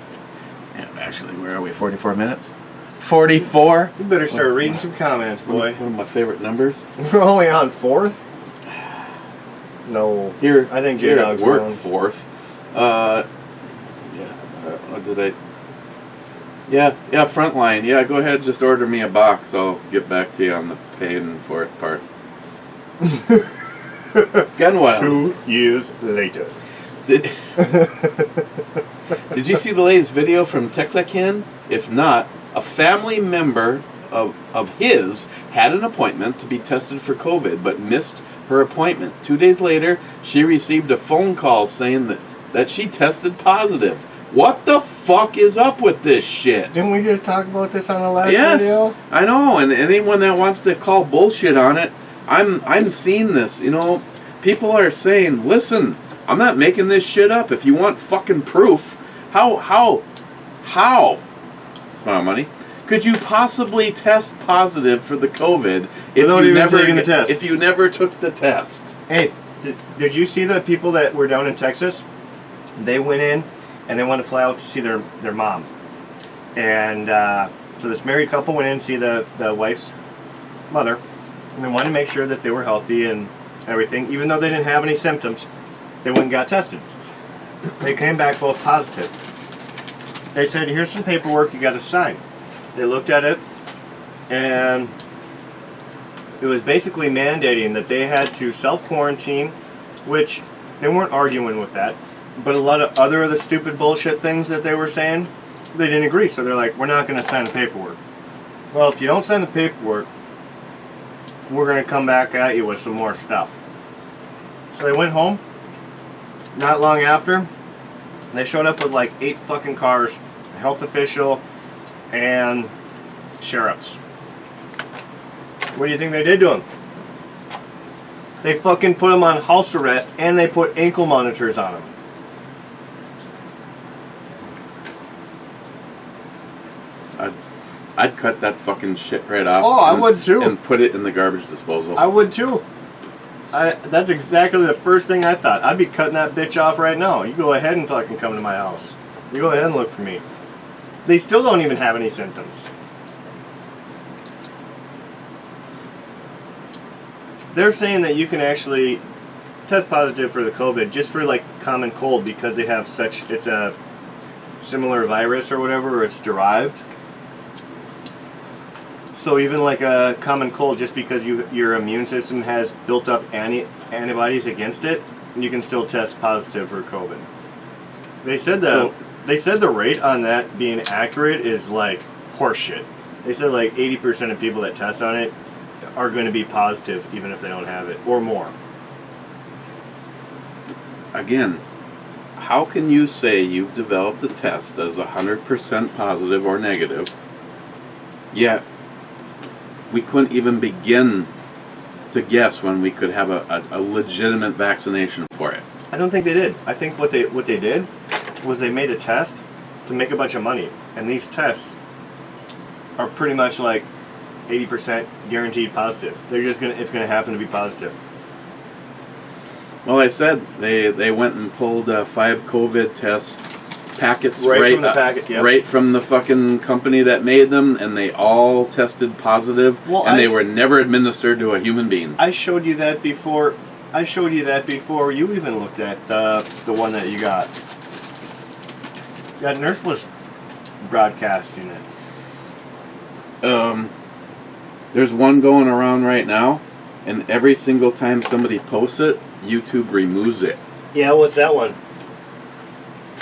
Yeah, actually, where are we? 44 minutes. 44. You better start reading some comments, boy. One of my favorite numbers. We're only on 4th. No, Here, I think here at J-Dog's work wrong. 4th. Did I? Yeah, Frontline. Yeah, go ahead, just order me a box. I'll get back to you on the paying for it part. Gunwild. 2 years later. Did you see the latest video from Texarkana? If not, a family member of his had an appointment to be tested for COVID, but missed her appointment. 2 days later, she received a phone call saying that she tested positive. What the fuck is up with this shit? Didn't we just talk about this on the last Yes, video? I know, and anyone that wants to call bullshit on it, I'm seeing this. You know, people are saying, listen, I'm not making this shit up. If you want fucking proof, how, smile money, could you possibly test positive for the COVID if you never took the test? Hey, did you see the people that were down in Texas? They went in and they wanted to fly out to see their mom. And so this married couple went in to see the wife's mother. And they wanted to make sure that they were healthy and everything. Even though they didn't have any symptoms, they went and got tested. They came back both positive. They said, here's some paperwork you got to sign. They looked at it, and it was basically mandating that they had to self-quarantine, which they weren't arguing with that. But a lot of other of the stupid bullshit things that they were saying, they didn't agree. So they're like, we're not going to sign the paperwork. Well, if you don't sign the paperwork, we're going to come back at you with some more stuff. So they went home. Not long after, they showed up with like 8 fucking cars, a health official, and sheriffs. What do you think they did to him? They fucking put him on house arrest, and they put ankle monitors on him. I'd cut that fucking shit right off. Oh, I would too. And put it in the garbage disposal. I would too. That's exactly the first thing I thought. I'd be cutting that bitch off right now. You go ahead and fucking come to my house. You go ahead and look for me. They still don't even have any symptoms. They're saying that you can actually test positive for the COVID just for like common cold because they have it's a similar virus or whatever, or it's derived. So even like a common cold, just because your immune system has built up antibodies against it, you can still test positive for COVID. They said the rate on that being accurate is like horseshit. They said like 80% of people that test on it are going to be positive even if they don't have it, or more. Again, how can you say you've developed a test that is 100% positive or negative, yet we couldn't even begin to guess when we could have a legitimate vaccination for it? I don't think they did. I think what they did was they made a test to make a bunch of money, and these tests are pretty much like 80% guaranteed positive. It's gonna happen to be positive. Well, I said they went and pulled 5 COVID test packets right from the fucking company that made them, and they all tested positive, and they were never administered to a human being. I showed you that before. You even looked at the one that you got. That nurse was broadcasting it. There's one going around right now, and every single time somebody posts it, YouTube removes it. Yeah, what's that one?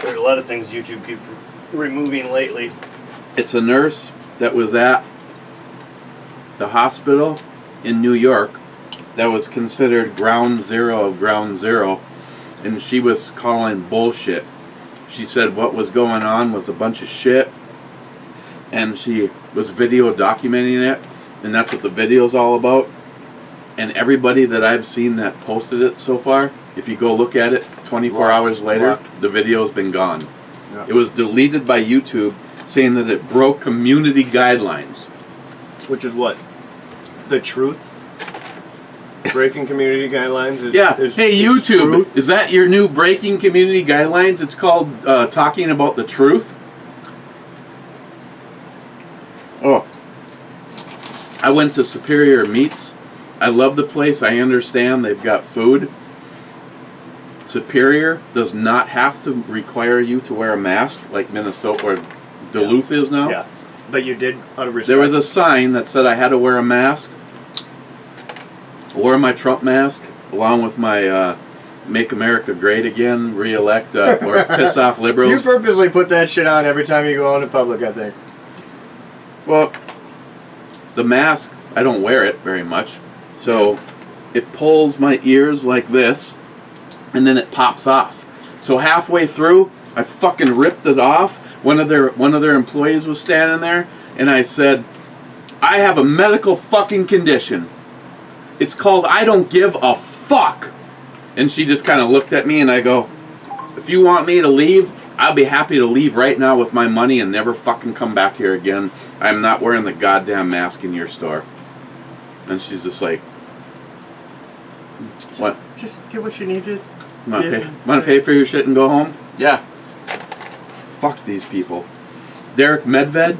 There's a lot of things YouTube keeps removing lately. It's a nurse that was at the hospital in New York that was considered ground zero of ground zero, and she was calling bullshit. She said what was going on was a bunch of shit, and she was video documenting it, and that's what the video's all about. And everybody that I've seen that posted it so far, if you go look at it 24 hours later, the video's been gone. Yeah. It was deleted by YouTube, saying that it broke community guidelines. Which is what? The truth? Breaking community guidelines is... Yeah. Hey, YouTube, is that your new breaking community guidelines? It's called talking about the truth? Oh. I went to Superior Meats. I love the place. I understand they've got food. Superior does not have to require you to wear a mask like Minnesota or Duluth is now. Yeah, but you did out of respect. There was a sign that said I had to wear a mask. I wore my Trump mask along with my Make America Great Again, re-elect or piss off liberals. You purposely put that shit on every time you go out in public, I think. Well, the mask, I don't wear it very much. So it pulls my ears like this, and then it pops off. So halfway through, I fucking ripped it off. One of their employees was standing there, and I said, I have a medical fucking condition. It's called I don't give a fuck. And she just kind of looked at me, and I go, if you want me to leave, I'll be happy to leave right now with my money and never fucking come back here again. I'm not wearing the goddamn mask in your store. And she's just like, what? Just get what you need to. Want to pay for your shit and go home? Yeah. Fuck these people. Derek Medved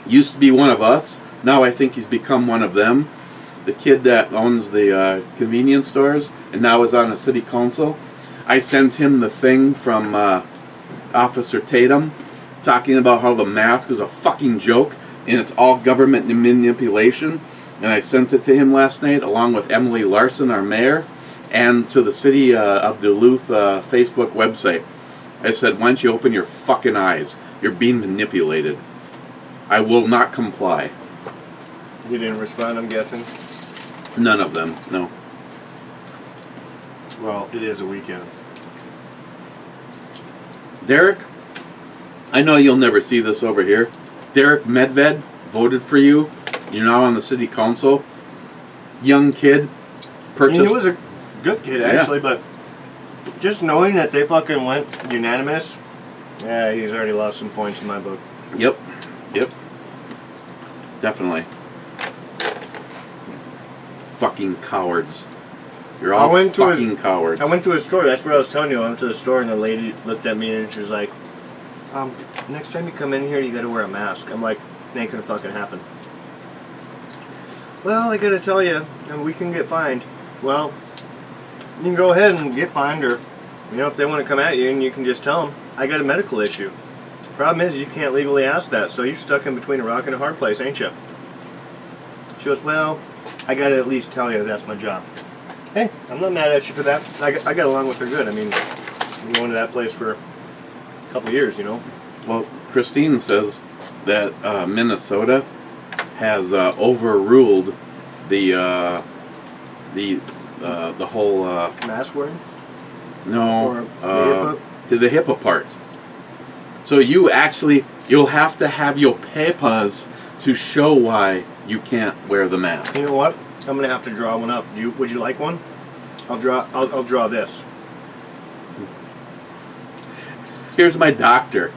used to be one of us. Now I think he's become one of them. The kid that owns the convenience stores and now is on the city council. I sent him the thing from Officer Tatum talking about how the mask is a fucking joke and it's all government manipulation. And I sent it to him last night along with Emily Larson, our mayor, and to the city of Duluth Facebook website. I said, why don't you open your fucking eyes? You're being manipulated. I will not comply. You didn't respond, I'm guessing? None of them, no. Well, it is a weekend. Derek, I know you'll never see this over here. Derek Medved voted for you. You're now on the city council. Young kid. Purchased. He was a good kid, actually, but just knowing that they fucking went unanimous, yeah, he's already lost some points in my book. Yep. Definitely. Fucking cowards. You're all fucking cowards. I went to a store, that's what I was telling you. I went to the store and the lady looked at me and she was like, next time you come in here, you gotta wear a mask. I'm like, it ain't gonna fucking happen. Well, I gotta tell you, we can get fined. Well, you can go ahead and get fined, or, if they want to come at you, and you can just tell them, I got a medical issue. Problem is, you can't legally ask that, so you're stuck in between a rock and a hard place, ain't you? She goes, well, I gotta at least tell you that's my job. Hey, I'm not mad at you for that. I got along with her good. I mean, I'm going to that place for a couple of years, Well, Christine says that Minnesota has overruled the whole mask wearing. No, or the HIPAA part. So you'll have to have your papers to show why you can't wear the mask. You know what? I'm gonna have to draw one up. Would you like one? I'll draw this. Here's my doctor.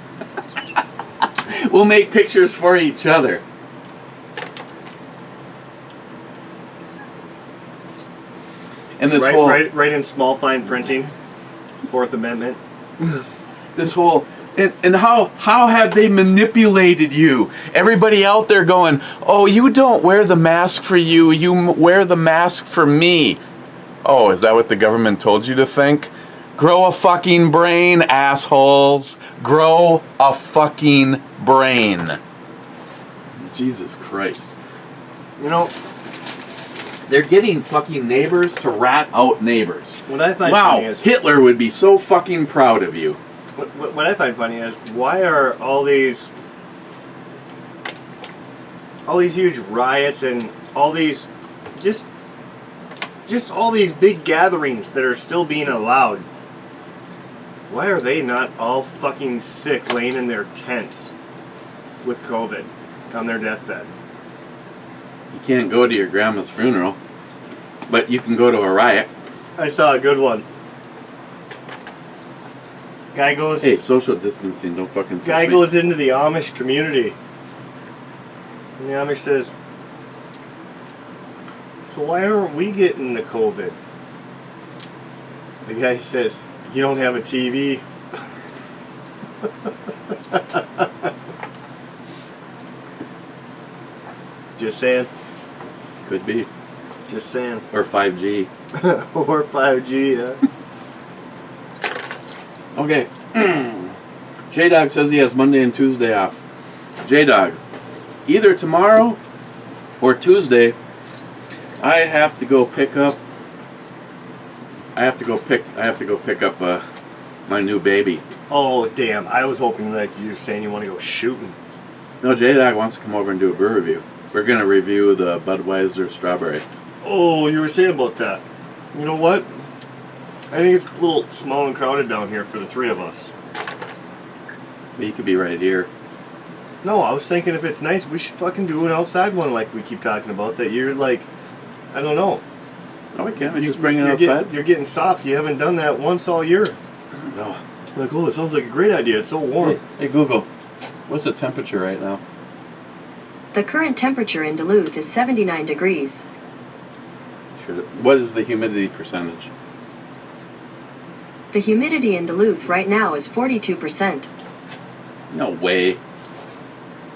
We'll make pictures for each other. And this right in small fine printing, Fourth Amendment. This whole and how have they manipulated you? Everybody out there going, oh, you don't wear the mask for you, you wear the mask for me. Oh, is that what the government told you to think? Grow a fucking brain, assholes. Grow a fucking brain. Jesus Christ. They're getting fucking neighbors to rat out neighbors. What I find funny is Hitler would be so fucking proud of you. What I find funny is why are all these huge riots and all these just all these big gatherings that are still being allowed? Why are they not all fucking sick, laying in their tents with COVID on their deathbed? You can't go to your grandma's funeral, but you can go to a riot. I saw a good one. Guy goes. Hey, social distancing, don't fucking touch Guy me. goes into the Amish community, and the Amish says, "So why aren't we getting the COVID?" The guy says, "You don't have a TV." Just saying. Could be. Just saying. Or 5G. Or 5G, yeah. Okay. J-Dog says he has Monday and Tuesday off. J-Dog, either tomorrow or Tuesday, I have to go pick up my new baby. Oh, damn. I was hoping that you were saying you want to go shooting. No, J-Dog wants to come over and do a brew review. We're going to review the Budweiser Strawberry. Oh, you were saying about that. You know what? I think it's a little small and crowded down here for the three of us. But you could be right here. No, I was thinking if it's nice, we should fucking do an outside one like we keep talking about. That you're like, I don't know. Oh, we can. We just bring it You're outside. you're getting soft. You haven't done that once all year. No. Like, oh, it sounds like a great idea. It's so warm. Hey, Google, what's the temperature right now? The current temperature in Duluth is 79 degrees. What is the humidity percentage? The humidity in Duluth right now is 42%. No way.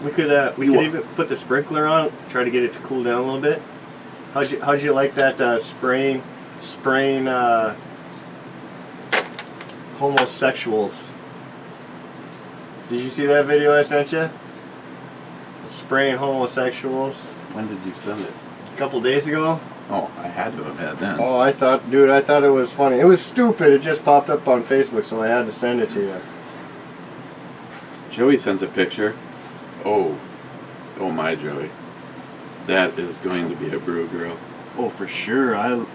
We could even put the sprinkler on, try to get it to cool down a little bit. How'd you like that spraying homosexuals? Did you see that video I sent you? Spraying homosexuals. When did you send it? A couple days ago. Oh, I had to have had that. Oh, I thought it was funny. It was stupid. It just popped up on Facebook, so I had to send it to you. Joey sent a picture. Oh my Joey. That is going to be a brew girl. Oh, for sure. I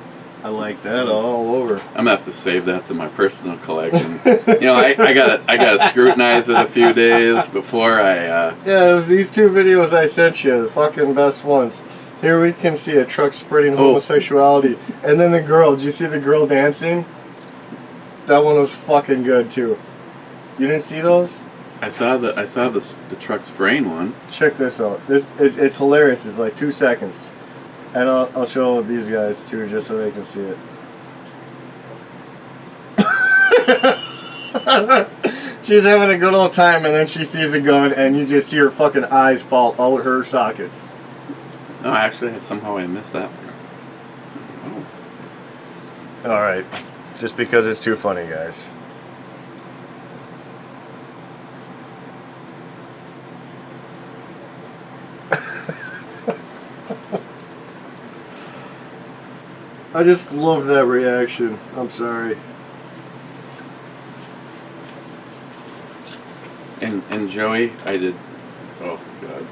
like that all over. I'm gonna have to save that to my personal collection. I gotta scrutinize it a few days before I. Yeah, it was these two videos I sent you, the fucking best ones. Here we can see a truck spreading homosexuality, and then the girl. Did you see the girl dancing? That one was fucking good too. You didn't see those? I saw the truck spraying one. Check this out. It's hilarious. It's like 2 seconds, and I'll show these guys too, just so they can see it. She's having a good old time, and then she sees a gun, and you just see her fucking eyes fall out her sockets. No, actually, somehow I missed that. Oh. All right, just because it's too funny, guys. I just love that reaction. I'm sorry. And Joey, I did. Oh God.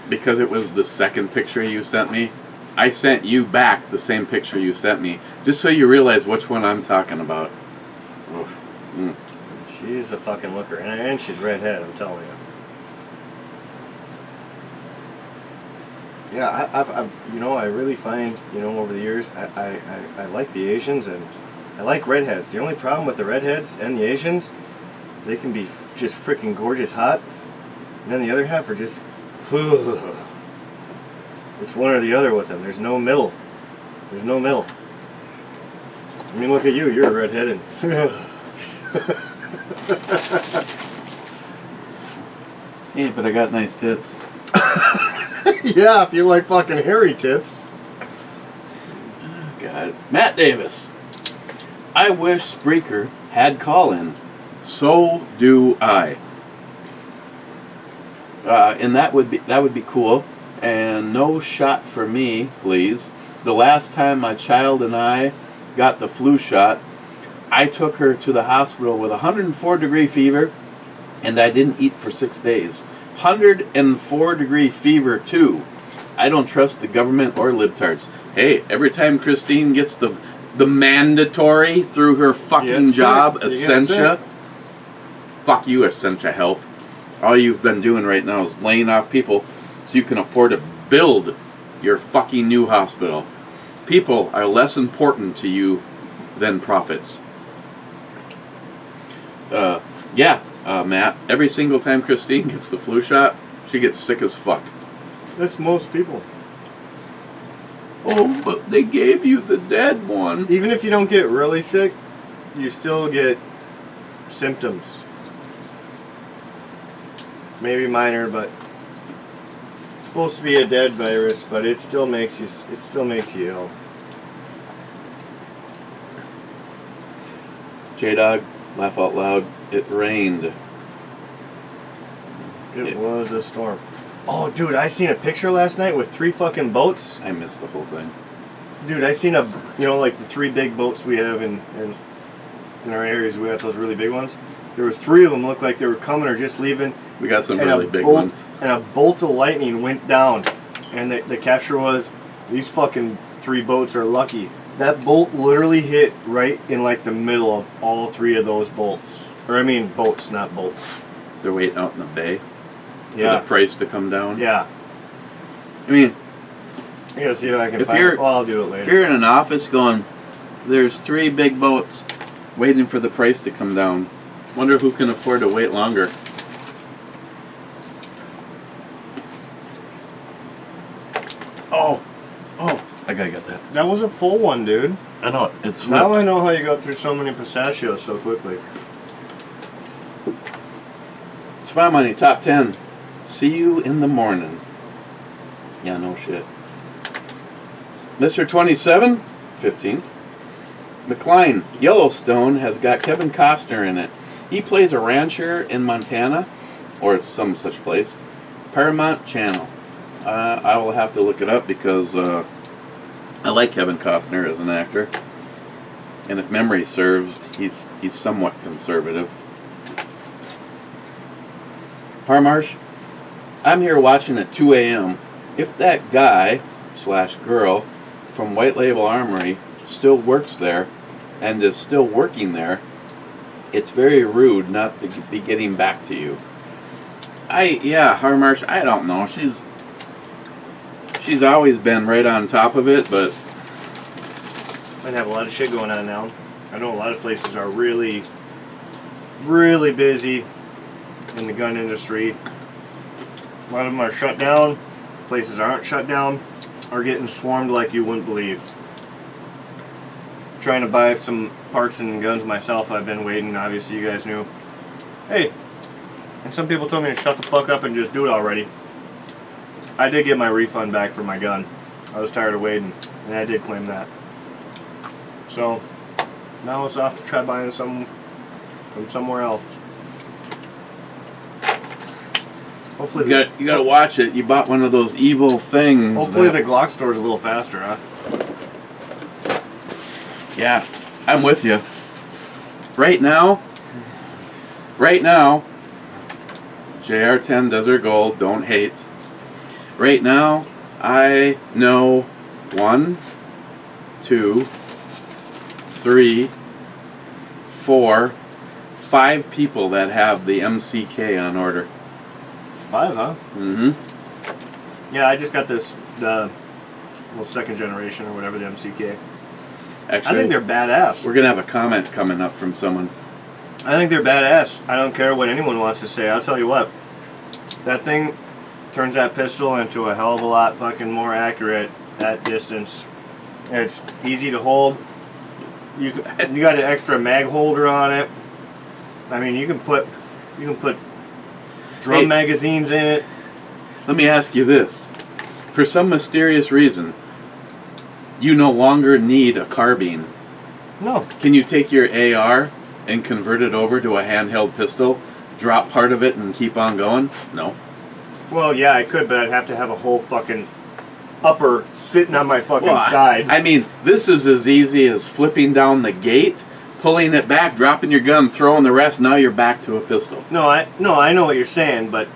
Because it was the second picture you sent me, I sent you back the same picture you sent me, just so you realize which one I'm talking about. Oh. Mm. She's a fucking looker, and she's redhead. I'm telling you. Yeah, I've I really find, over the years, I like the Asians and I like redheads. The only problem with the redheads and the Asians is they can be just freaking gorgeous hot, and then the other half are just, it's one or the other with them. There's no middle. There's no middle. I mean, look at you. You're a redhead and. Yeah, but I got nice tits. Yeah, if you like fucking hairy tits. God. Matt Davis. I wish Spreaker had call-in. So do I. And that would be cool. And no shot for me, please. The last time my child and I got the flu shot, I took her to the hospital with 104-degree fever, and I didn't eat for 6 days. 104-degree fever too. I don't trust the government or libtards. Hey, every time Christine gets the mandatory through her fucking job, Essentia. Fuck you, Essentia Health. All you've been doing right now is laying off people so you can afford to build your fucking new hospital. People are less important to you than profits. Matt, every single time Christine gets the flu shot, she gets sick as fuck. That's most people. Oh, but they gave you the dead one. Even if you don't get really sick, you still get symptoms. Maybe minor, but it's supposed to be a dead virus, but it still makes you ill. J-Dog, laugh out loud. It rained. It was a storm. Oh, dude, I seen a picture last night with 3 fucking boats. I missed the whole thing. Dude, I seen like the 3 big boats we have in our areas. We have those really big ones. There was 3 of them looked like they were coming or just leaving. We got some really big ones. And a bolt of lightning went down And the capture was, these fucking 3 boats are lucky. That bolt literally hit right in like the middle of all 3 of those bolts. Or I mean boats, not bolts. They're waiting out in the bay for Yeah. the price to come down. Yeah. I mean, I gotta see if I can If find you're- it. Well, I'll do it if later. you're in an office going, there's 3 big boats waiting for the price to come down. Wonder who can afford to wait longer. Oh, I gotta get that. That was a full one, dude. I know it. It's Now flipped. I know how you got through so many pistachios so quickly. Spy Money, top 10. See you in the morning. Yeah, no shit. Mr. 27, 15th. McLean, Yellowstone has got Kevin Costner in it. He plays a rancher in Montana, or some such place. Paramount Channel. I will have to look it up because I like Kevin Costner as an actor. And if memory serves, he's somewhat conservative. Harmarsh, I'm here watching at 2 a.m. If that guy / girl from White Label Armory still works there and is still working there, it's very rude not to be getting back to you. Harmarsh, I don't know. She's always been right on top of it, but I have a lot of shit going on now. I know a lot of places are really, really busy in the gun industry. A lot of them are shut down. Places aren't shut down are getting swarmed like you wouldn't believe. Trying to buy some parts and guns myself. I've been waiting. Obviously, you guys knew. Hey, and some people told me to shut the fuck up and just do it already. I did get my refund back for my gun. I was tired of waiting, and I did claim that. So now it's off to try buying some from somewhere else. Hopefully, you gotta watch it. You bought one of those evil things. hopefully the Glock store is a little faster, huh? Yeah, I'm with you. Right now, JR10 Desert Gold, don't hate. Right now, I know 1, 2, 3, 4, 5 people that have the MCK on order. 5, huh? Mm-hmm. Yeah, I just got the second generation or whatever, the MCK. Actually, I think they're badass. we're gonna have a comment coming up from someone. I think they're badass. I don't care what anyone wants to say. I'll tell you what. That thing turns that pistol into a hell of a lot fucking more accurate at distance. It's easy to hold. You got an extra mag holder on it. I mean, you can put drum magazines in it. Let me ask you this. For some mysterious reason, you no longer need a carbine. No. Can you take your AR and convert it over to a handheld pistol, drop part of it, and keep on going? No. Well, yeah, I could, but I'd have to have a whole fucking upper sitting on my fucking Well, side. I mean, this is as easy as flipping down the gate, pulling it back, dropping your gun, throwing the rest. Now you're back to a pistol. No, I know what you're saying, but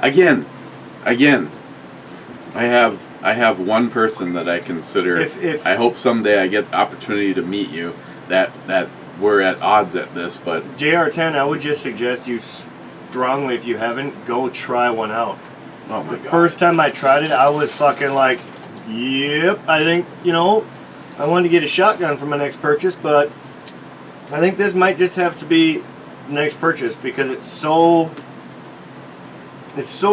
Again, I have one person that I consider. If I hope someday I get the opportunity to meet you. That we're at odds at this, but JR10, I would just suggest you strongly, if you haven't, go try one out. oh my god! First time I tried it, I was fucking like, yep, I think, I wanted to get a shotgun for my next purchase, but I think this might just have to be the next purchase because it's so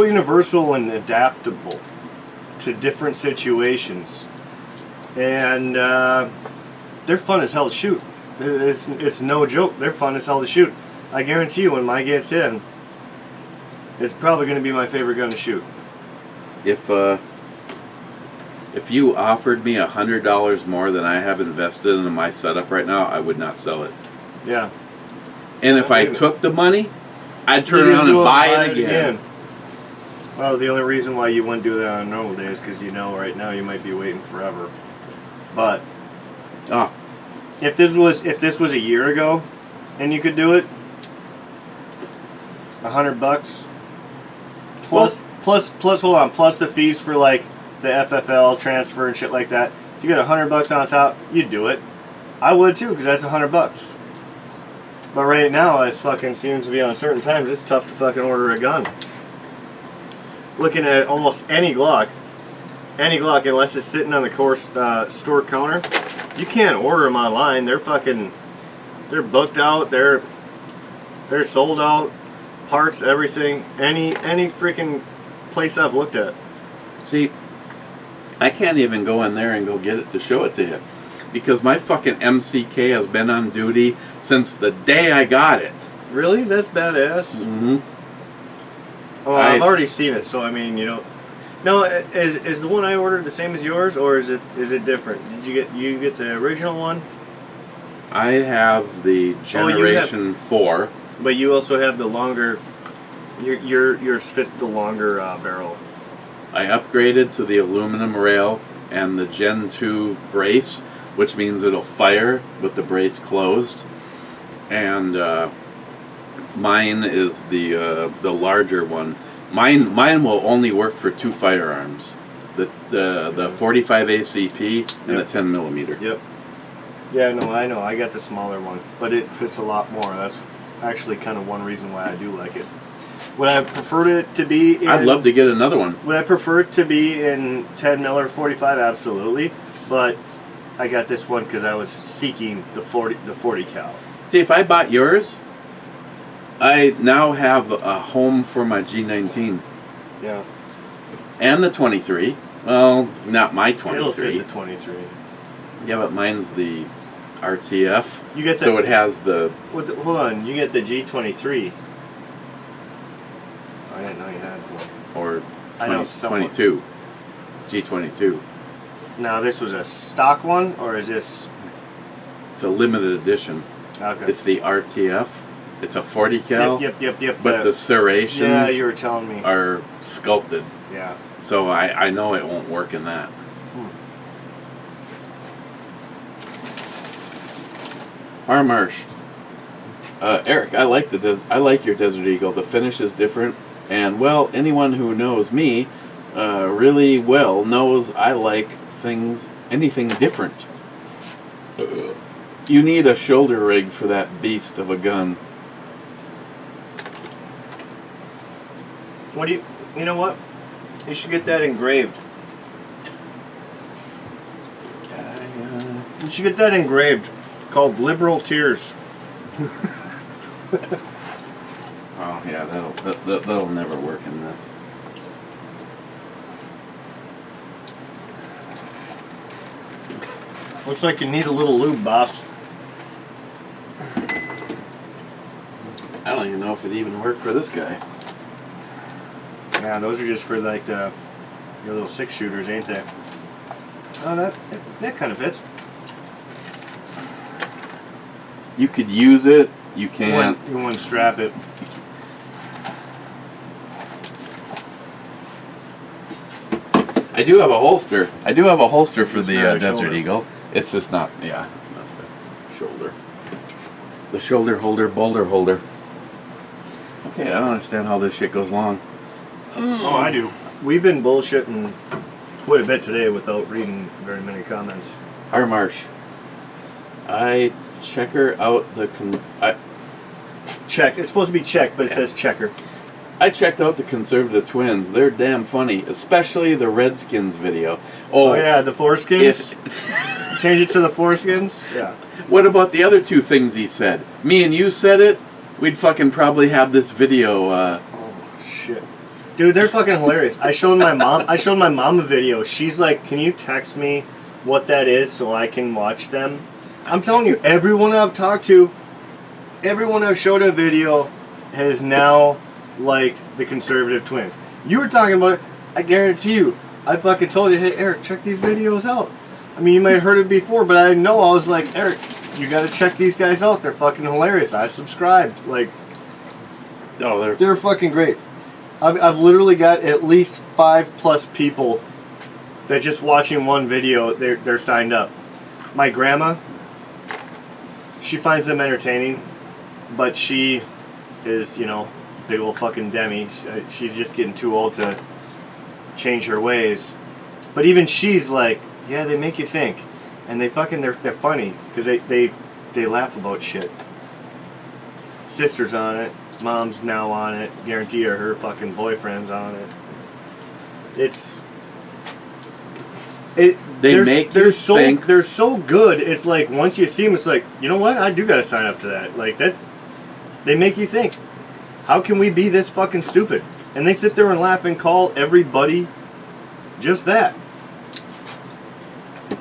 universal and adaptable to different situations. And they're fun as hell to shoot. It's no joke. They're fun as hell to shoot. I guarantee you when mine gets in, it's probably going to be my favorite gun to shoot. If you offered me $100 more than I have invested in my setup right now, I would not sell it. Yeah. And if I took the money, I'd turn You just around and go buy it again. Well, the only reason why you wouldn't do that on a normal day is because right now you might be waiting forever. But Oh, if this was a year ago, and you could do it, $100 Plus, hold on. Plus the fees for like the FFL transfer and shit like that. If you get $100 on top, you'd do it. I would too, because that's $100. But right now, it fucking seems to be on certain times. It's tough to fucking order a gun. Looking at almost any Glock, unless it's sitting on the store counter, you can't order them online. They're booked out. They're sold out. Parts, everything, any freaking place I've looked at. See, I can't even go in there and go get it to show it to you. Because my fucking MCK has been on duty since the day I got it. Really? That's badass. Mm-hmm. Oh, I've already seen it, so I mean, you know. No, is the one I ordered the same as yours, or is it different? Did you get the original one? I have the Generation 4. But you also have the longer. Yours fits the longer barrel. I upgraded to the aluminum rail and the Gen 2 brace, which means it'll fire with the brace closed. And mine is the larger one. Mine will only work for 2 firearms: the 45 ACP and the 10 millimeter. Yep. Yeah, no, I know. I got the smaller one, but it fits a lot more. That's actually kind of one reason why I do like it. Would I prefer it to be in... I'd love to get another one. Would I prefer it to be in 10 mil or 45? Absolutely. But I got this one because I was seeking the 40 cal. See, if I bought yours, I now have a home for my G19. Yeah. And the 23. Well, not my 23. It'll fit the 23. Yeah, but mine's the RTF. You get so it has the... Hold on, you get the G23. I didn't know you had one. Or 20, I know 22. G22. Now, this was a stock one, or is this... It's a limited edition. Okay. It's the RTF. It's a 40 cal. Yep. But the serrations you were telling me. are sculpted. Yeah. So I know it won't work in that. R. Marsh. Eric, I like your Desert Eagle. The finish is different, and well, anyone who knows me really well knows I like anything different. You need a shoulder rig for that beast of a gun. You know what? You should get that engraved. You should get that engraved. Called Liberal Tears. Oh yeah, that'll never work in this. Looks like you need a little lube, boss. I don't even know if it even worked for this guy. Yeah, those are just for like your little 6-shooters, ain't they? Oh, that kind of fits. You could use it. You can't. You want to strap it. I do have a holster. For It's the not a Desert shoulder. Eagle. It's just not. Yeah, it's not the shoulder. The shoulder holder, boulder holder. Okay, I don't understand how this shit goes long. Oh, I do. We've been bullshitting quite a bit today without reading very many comments. R. Marsh. I checker out the. Check. It's supposed to be check, but it says checker. I checked out the Conservative Twins. They're damn funny, especially the Redskins video. Oh yeah, the foreskins. Change it to the foreskins. Yeah. What about the other 2 things he said? Me and you said it. We'd fucking probably have this video. Oh shit, dude, they're fucking hilarious. I showed my mom a video. She's like, "Can you text me what that is so I can watch them?" I'm telling you, everyone I've talked to, everyone I've showed a video has now liked the Conservative Twins. You were talking about it. I guarantee you. I fucking told you, hey, Eric, check these videos out. I mean, you might have heard it before, but I know. I was like, Eric, you got to check these guys out. They're fucking hilarious. I subscribed. Like, Oh, they're fucking great. I've literally got at least 5+ people that just watching one video, they're signed up. My grandma, she finds them entertaining, but she is, big old fucking Demi. She's just getting too old to change her ways. But even she's like, yeah, they make you think. And they're funny, because they laugh about shit. Sister's on it. Mom's now on it. Guarantee her fucking boyfriend's on it. They're so good. It's like once you see them, it's like, you know what? I do gotta sign up to that. Like they make you think. How can we be this fucking stupid? And they sit there and laugh and call everybody just that.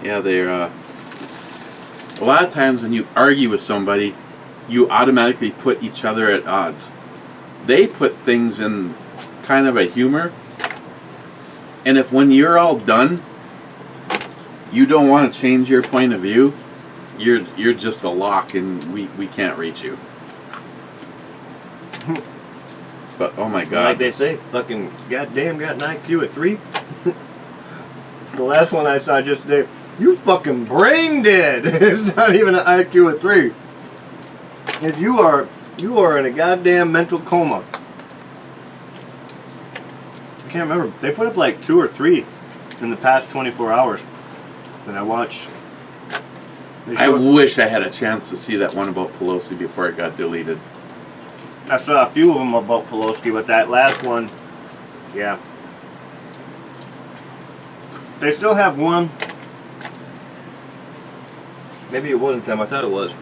Yeah, they're a lot of times when you argue with somebody, you automatically put each other at odds. They put things in kind of a humor, and if when you're all done, you don't want to change your point of view, you're just a lock, and we can't reach you. But oh my god, like they say, fucking goddamn got an IQ at 3. The last one I saw just there, you fucking brain dead. It's not even an IQ of 3. If you are in a goddamn mental coma. I can't remember. They put up like 2 or 3 in the past 24 hours that I watched. I wish I had a chance to see that one about Pelosi before it got deleted. I saw a few of them about Pelosi, but that last one, yeah. They still have one. Maybe it wasn't them. I thought it was.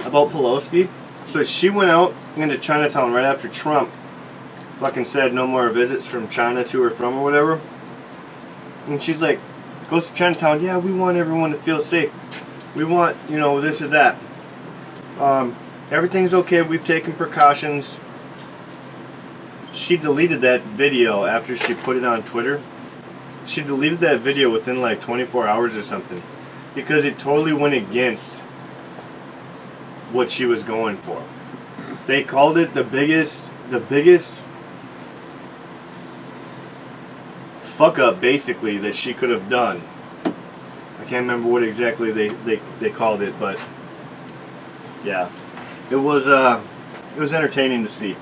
About Pelosi. So she went out into Chinatown right after Trump fucking said no more visits from China to or from or whatever. And she's like, goes to Chinatown, yeah, we want everyone to feel safe. We want, this or that. Everything's okay. We've taken precautions. She deleted that video after she put it on Twitter. She deleted that video within like 24 hours or something because it totally went against what she was going for. They called it the biggest fuck up basically that she could have done. I can't remember what exactly they called it, but yeah. It was entertaining to see.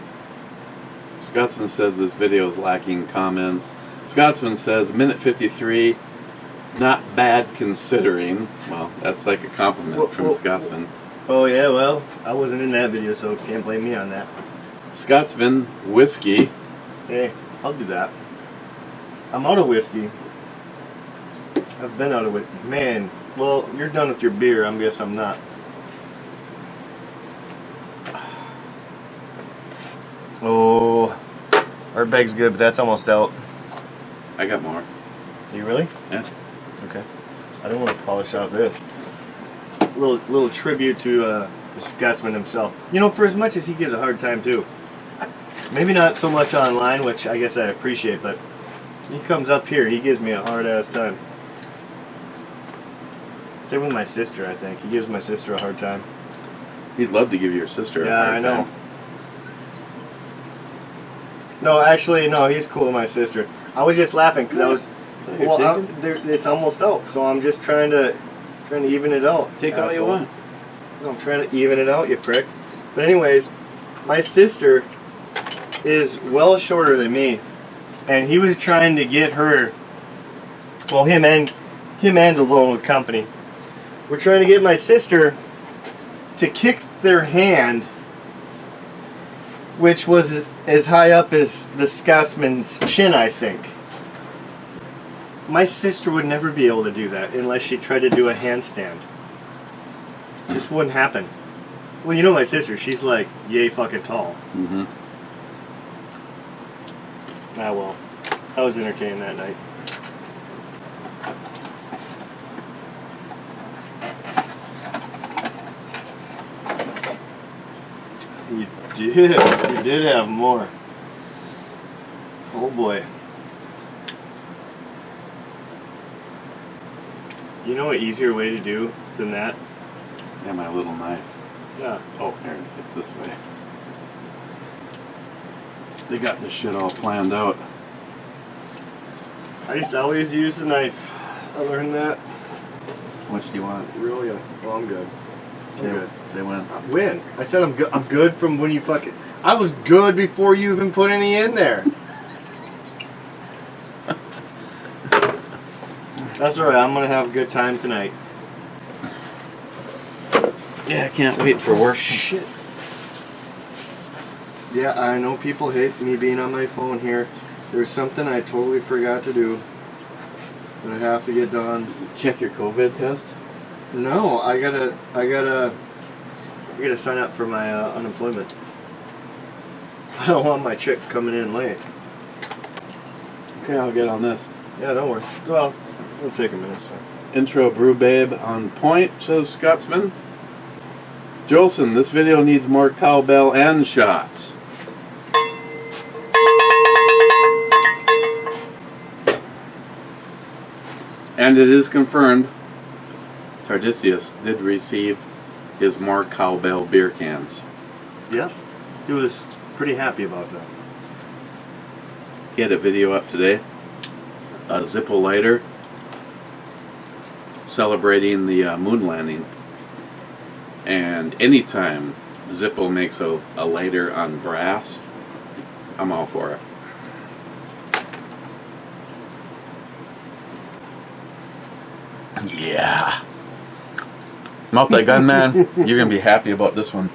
Scotsman says this video is lacking comments. Scotsman says minute 53, not bad considering. Well, that's like a compliment from Scotsman. Oh yeah, well, I wasn't in that video, so can't blame me on that. Scotsman whiskey. Hey, I'll do that. I'm out of whiskey. I've been out of it. Man, well, you're done with your beer. I guess I'm not. Oh, our bag's good, but that's almost out. I got more. You really? Yeah. Okay. I don't want to polish off this. Little tribute to the Scotsman himself. For as much as he gives a hard time too. Maybe not so much online, which I guess I appreciate, but he comes up here, he gives me a hard ass time. Same with my sister, I think. He gives my sister a hard time. He'd love to give your sister a hard time. Yeah, I know. No, actually, no, he's cool with my sister. I was just laughing because I was... Well, it's almost out, so I'm just trying to even it out. Take all you want. I'm trying to even it out, you prick. But anyways, my sister is well shorter than me, and he was trying to get her... Well, him and Alone with Company. We're trying to get my sister to kick their hand, which was as high up as the Scotsman's chin, I think. My sister would never be able to do that unless she tried to do a handstand. It just wouldn't happen. Well, you know my sister, she's like yay fucking tall. Mm-hmm. Ah, well, I was entertained that night. You did have more. Oh boy. You know an easier way to do than that? Yeah, my little knife. Yeah. Oh, here, it's this way. They got this shit all planned out. I used to always use the knife. I learned that. How much do you want? Really? Well, I'm good. I'm good. Say when? When? I said I'm good. I'm good from when you fucking... I was good before you even put any in there. That's alright, I'm gonna have a good time tonight. Yeah, I can't wait for work. Shit. Yeah, I know people hate me being on my phone here. There's something I totally forgot to do that I have to get done. Check your COVID test. No, I gotta sign up for my unemployment. I don't want my check coming in late. Okay, I'll get on this. Yeah, don't worry. Well, it'll take a minute. So. Intro brew babe on point, says Scotsman. Jolson, this video needs more cowbell and shots. And it is confirmed, Tardisius did receive his more cowbell beer cans. Yeah, he was pretty happy about that. He had a video up today, a Zippo lighter, celebrating the moon landing. And anytime Zippo makes a lighter on brass, I'm all for it. Yeah. Multi-gun man, you're going to be happy about this one.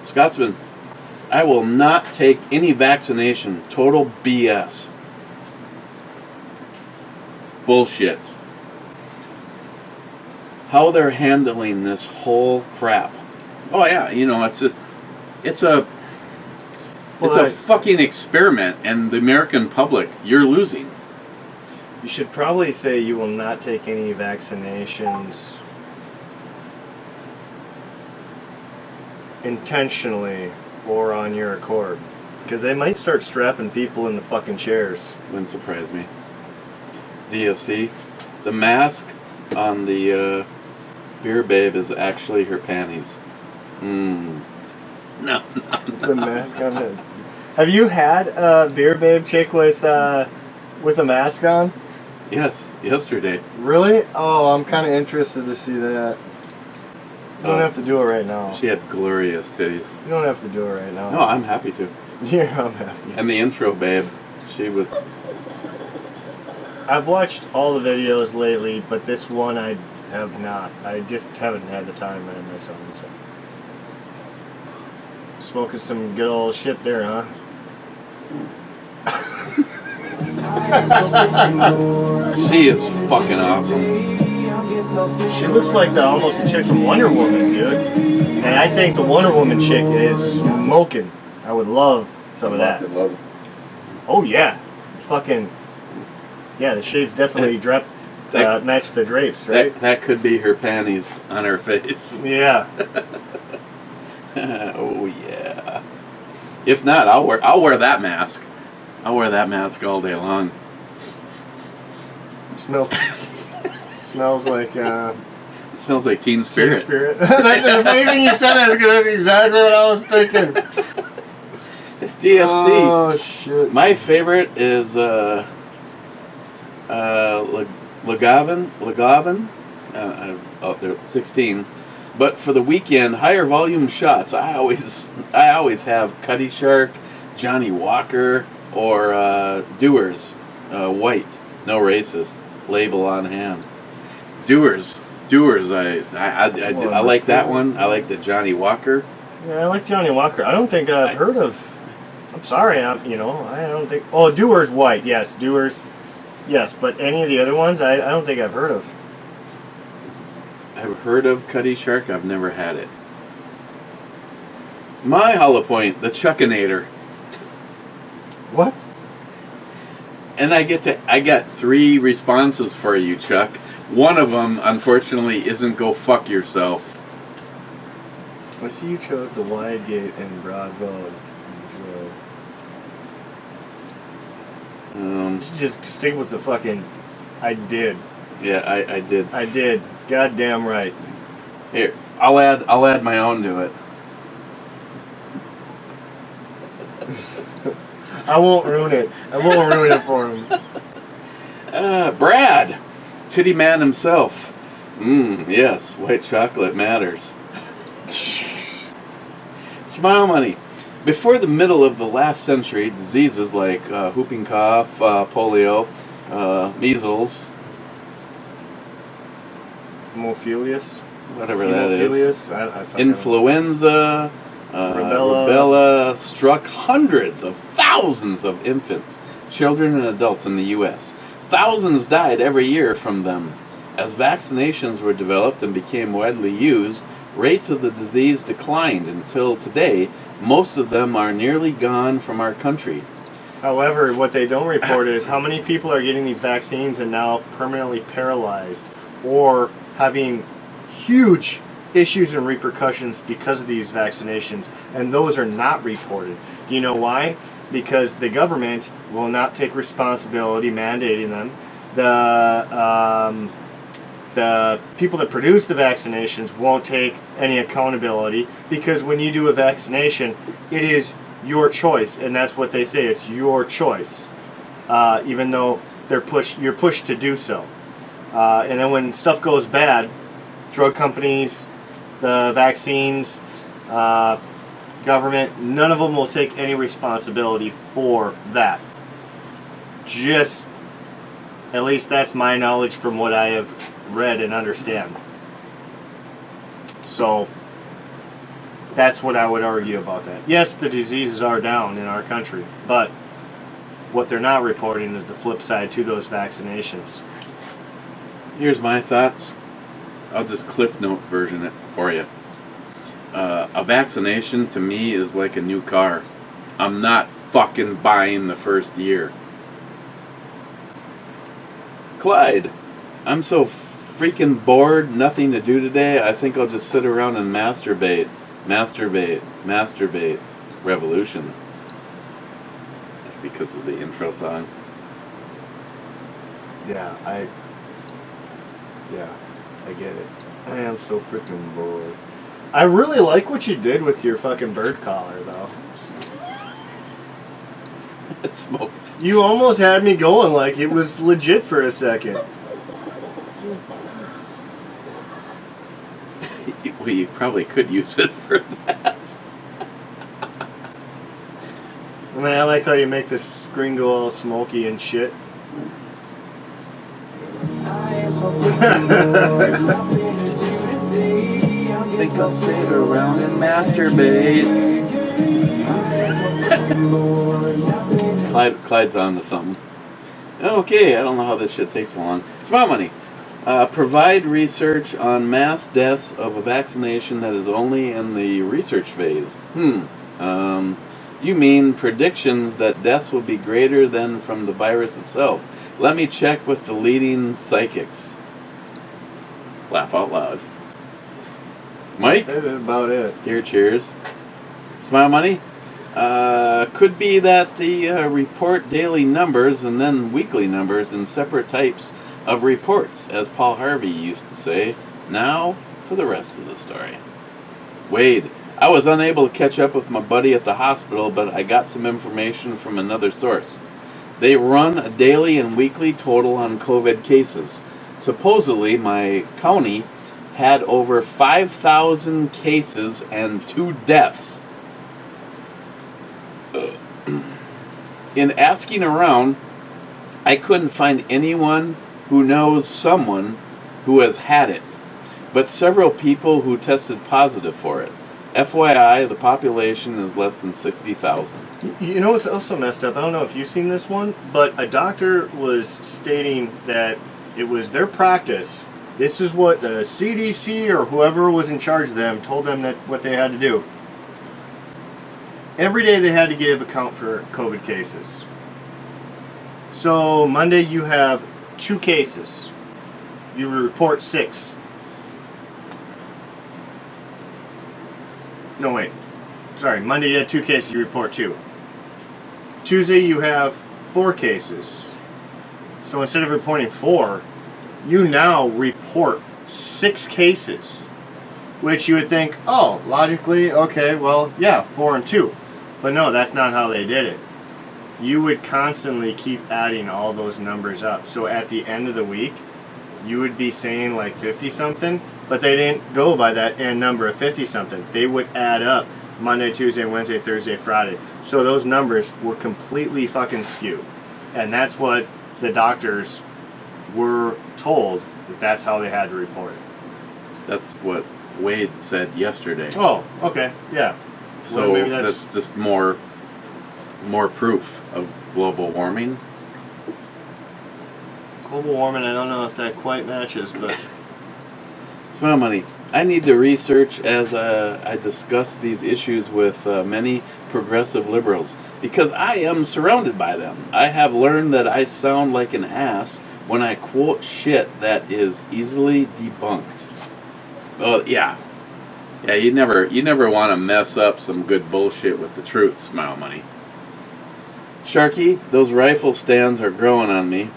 Scotsman, I will not take any vaccination. Total BS. Bullshit. How they're handling this whole crap. Oh yeah, you know, it's a fucking experiment, and the American public, you're losing. You should probably say you will not take any vaccinations intentionally or on your accord. Because they might start strapping people in the fucking chairs. Wouldn't surprise me. DFC, the mask on the beer babe is actually her panties. No. The mask on it. Have you had a beer babe chick with a mask on? Yes, yesterday. Really? Oh, I'm kind of interested to see that. You don't have to do it right now. She had glorious titties. You don't have to do it right now. No, I'm happy to. Yeah, I'm happy. And the intro babe, she was... I've watched all the videos lately, but this one I have not. I just haven't had the time and I miss them. So. Smoking some good old shit there, huh? She is fucking awesome. She looks like almost a chick from Wonder Woman, dude. And I think the Wonder Woman chick is smoking. I would love some of that. Oh yeah, fucking yeah. The shades definitely match the drapes, right? That could be her panties on her face. Yeah. Oh yeah. If not, I'll wear that mask. I'll wear that mask all day long. Smells like it smells like Teen Spirit. Teen Spirit. That's the funny thing you said that because that's exactly what I was thinking. DFC. Oh shit. My favorite is Lagavin. They're 16. But for the weekend, higher volume shots. I always have Cutty Shark, Johnny Walker, or Dewar's White. No racist. Label on hand. Dewar's. I like that one. I like the Johnny Walker. Yeah, I like Johnny Walker. I don't think I've heard of. I'm sorry. I don't think. Oh, Dewar's White. Yes, Dewar's. Yes, but any of the other ones, I don't think I've heard of. I've heard of Cutty Shark. I've never had it. My hollow point, the Chuckinator. What? And I got 3 responses for you, Chuck. One of them, unfortunately, isn't go fuck yourself. I see you chose the wide gate and broad road. You should just stick with the fucking. I did. Yeah, I did. I did. Goddamn right. Here, I'll add my own to it. I won't ruin it. I won't ruin it for him. Brad, Titty Man himself. Yes, white chocolate matters. Smile money. Before the middle of the last century, diseases like whooping cough, polio, measles, Hemophilus. whatever that is, Hemophilus? influenza, rubella struck hundreds of thousands of infants, children, and adults in the U.S. Thousands died every year from them. As vaccinations were developed and became widely used, rates of the disease declined until today. Most of them are nearly gone from our country. However, what they don't report is how many people are getting these vaccines and now permanently paralyzed or having huge issues and repercussions because of these vaccinations, and those are not reported. Do you know why? Because the government will not take responsibility mandating them. The people that produce the vaccinations won't take any accountability, because when you do a vaccination, it is your choice, and that's what they say. It's your choice, even though you're pushed to do so. And then when stuff goes bad, drug companies, the vaccines, government, none of them will take any responsibility for that. Just, at least that's my knowledge from what I have read and understand. So that's what I would argue about that. Yes, the diseases are down in our country, but what they're not reporting is the flip side to those vaccinations. Here's my thoughts. I'll just Cliff Note version it for you. A vaccination to me is like a new car. I'm not fucking buying the first year. Clyde, I'm so freaking bored, nothing to do today, I think I'll just sit around and masturbate. Revolution. That's because of the intro song. Yeah, I get it. I am so freaking bored. I really like what you did with your fucking bird collar, though. Smoke. You almost had me going like it was legit for a second. Well, you probably could use it for that. I mean, I like how you make the screen go all smoky and shit. I think I'll sit around and masturbate. Clyde's on to something. Okay, I don't know how this shit takes so long. Smart money. Provide research on mass deaths of a vaccination that is only in the research phase. You mean predictions that deaths will be greater than from the virus itself. Let me check with the leading psychics. Laugh out loud. Mike? That is about it. Here, cheers. Smile money? Could be that the report daily numbers and then weekly numbers in separate types of reports, as Paul Harvey used to say. Now, for the rest of the story. Wade, I was unable to catch up with my buddy at the hospital, but I got some information from another source. They run a daily and weekly total on COVID cases. Supposedly, my county had over 5,000 cases and 2 deaths. In asking around, I couldn't find anyone who knows someone who has had it, but several people who tested positive for it. FYI, the population is less than 60,000. You know what's also messed up? I don't know if you've seen this one, but a doctor was stating that it was their practice. This is what the CDC or whoever was in charge of them told them that what they had to do. Every day they had to give account for COVID cases. So Monday you have 2 cases. You report 6. No, wait. Sorry, Monday you had 2 cases, you report 2. Tuesday you have 4 cases. So instead of reporting 4, you now report 6 cases. Which you would think, oh, logically, okay, well, yeah, 4 and 2. But no, that's not how they did it. You would constantly keep adding all those numbers up. So at the end of the week, you would be saying like 50 something, but they didn't go by that end number of 50 something. They would add up Monday, Tuesday, Wednesday, Thursday, Friday. So those numbers were completely fucking skewed. And that's what the doctors were told, that that's how they had to report it. That's what Wade said yesterday. Oh, okay, yeah. So Well, maybe that's just more proof of global warming. global warming. I don't know if that quite matches, but Smile money. I need to research as I discuss these issues with many progressive liberals because I am surrounded by them. I have learned that I sound like an ass when I quote shit that is easily debunked. Oh yeah, you never want to mess up some good bullshit with the truth. Smile money. Sharky, those rifle stands are growing on me.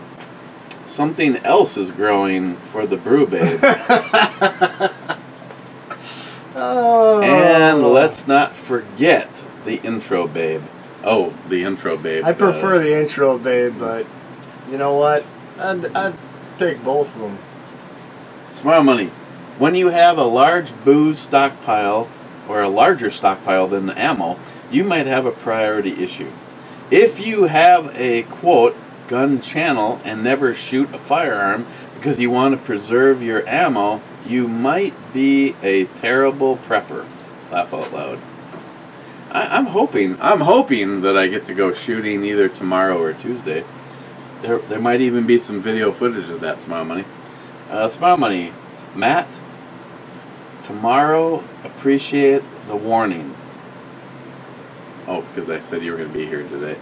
Something else is growing for the brew babe. oh. And let's not forget the intro babe. Oh, the intro babe. I prefer the intro, babe, but you know what? I'd take both of them. Smile money. When you have a large booze stockpile, or a larger stockpile than the ammo, you might have a priority issue. If you have a, quote, gun channel and never shoot a firearm because you want to preserve your ammo, you might be a terrible prepper. Laugh out loud. I'm hoping that I get to go shooting either tomorrow or Tuesday. There might even be some video footage of that. Smile money. Smile money. Matt, tomorrow, appreciate the warning. Oh, because I said you were going to be here today.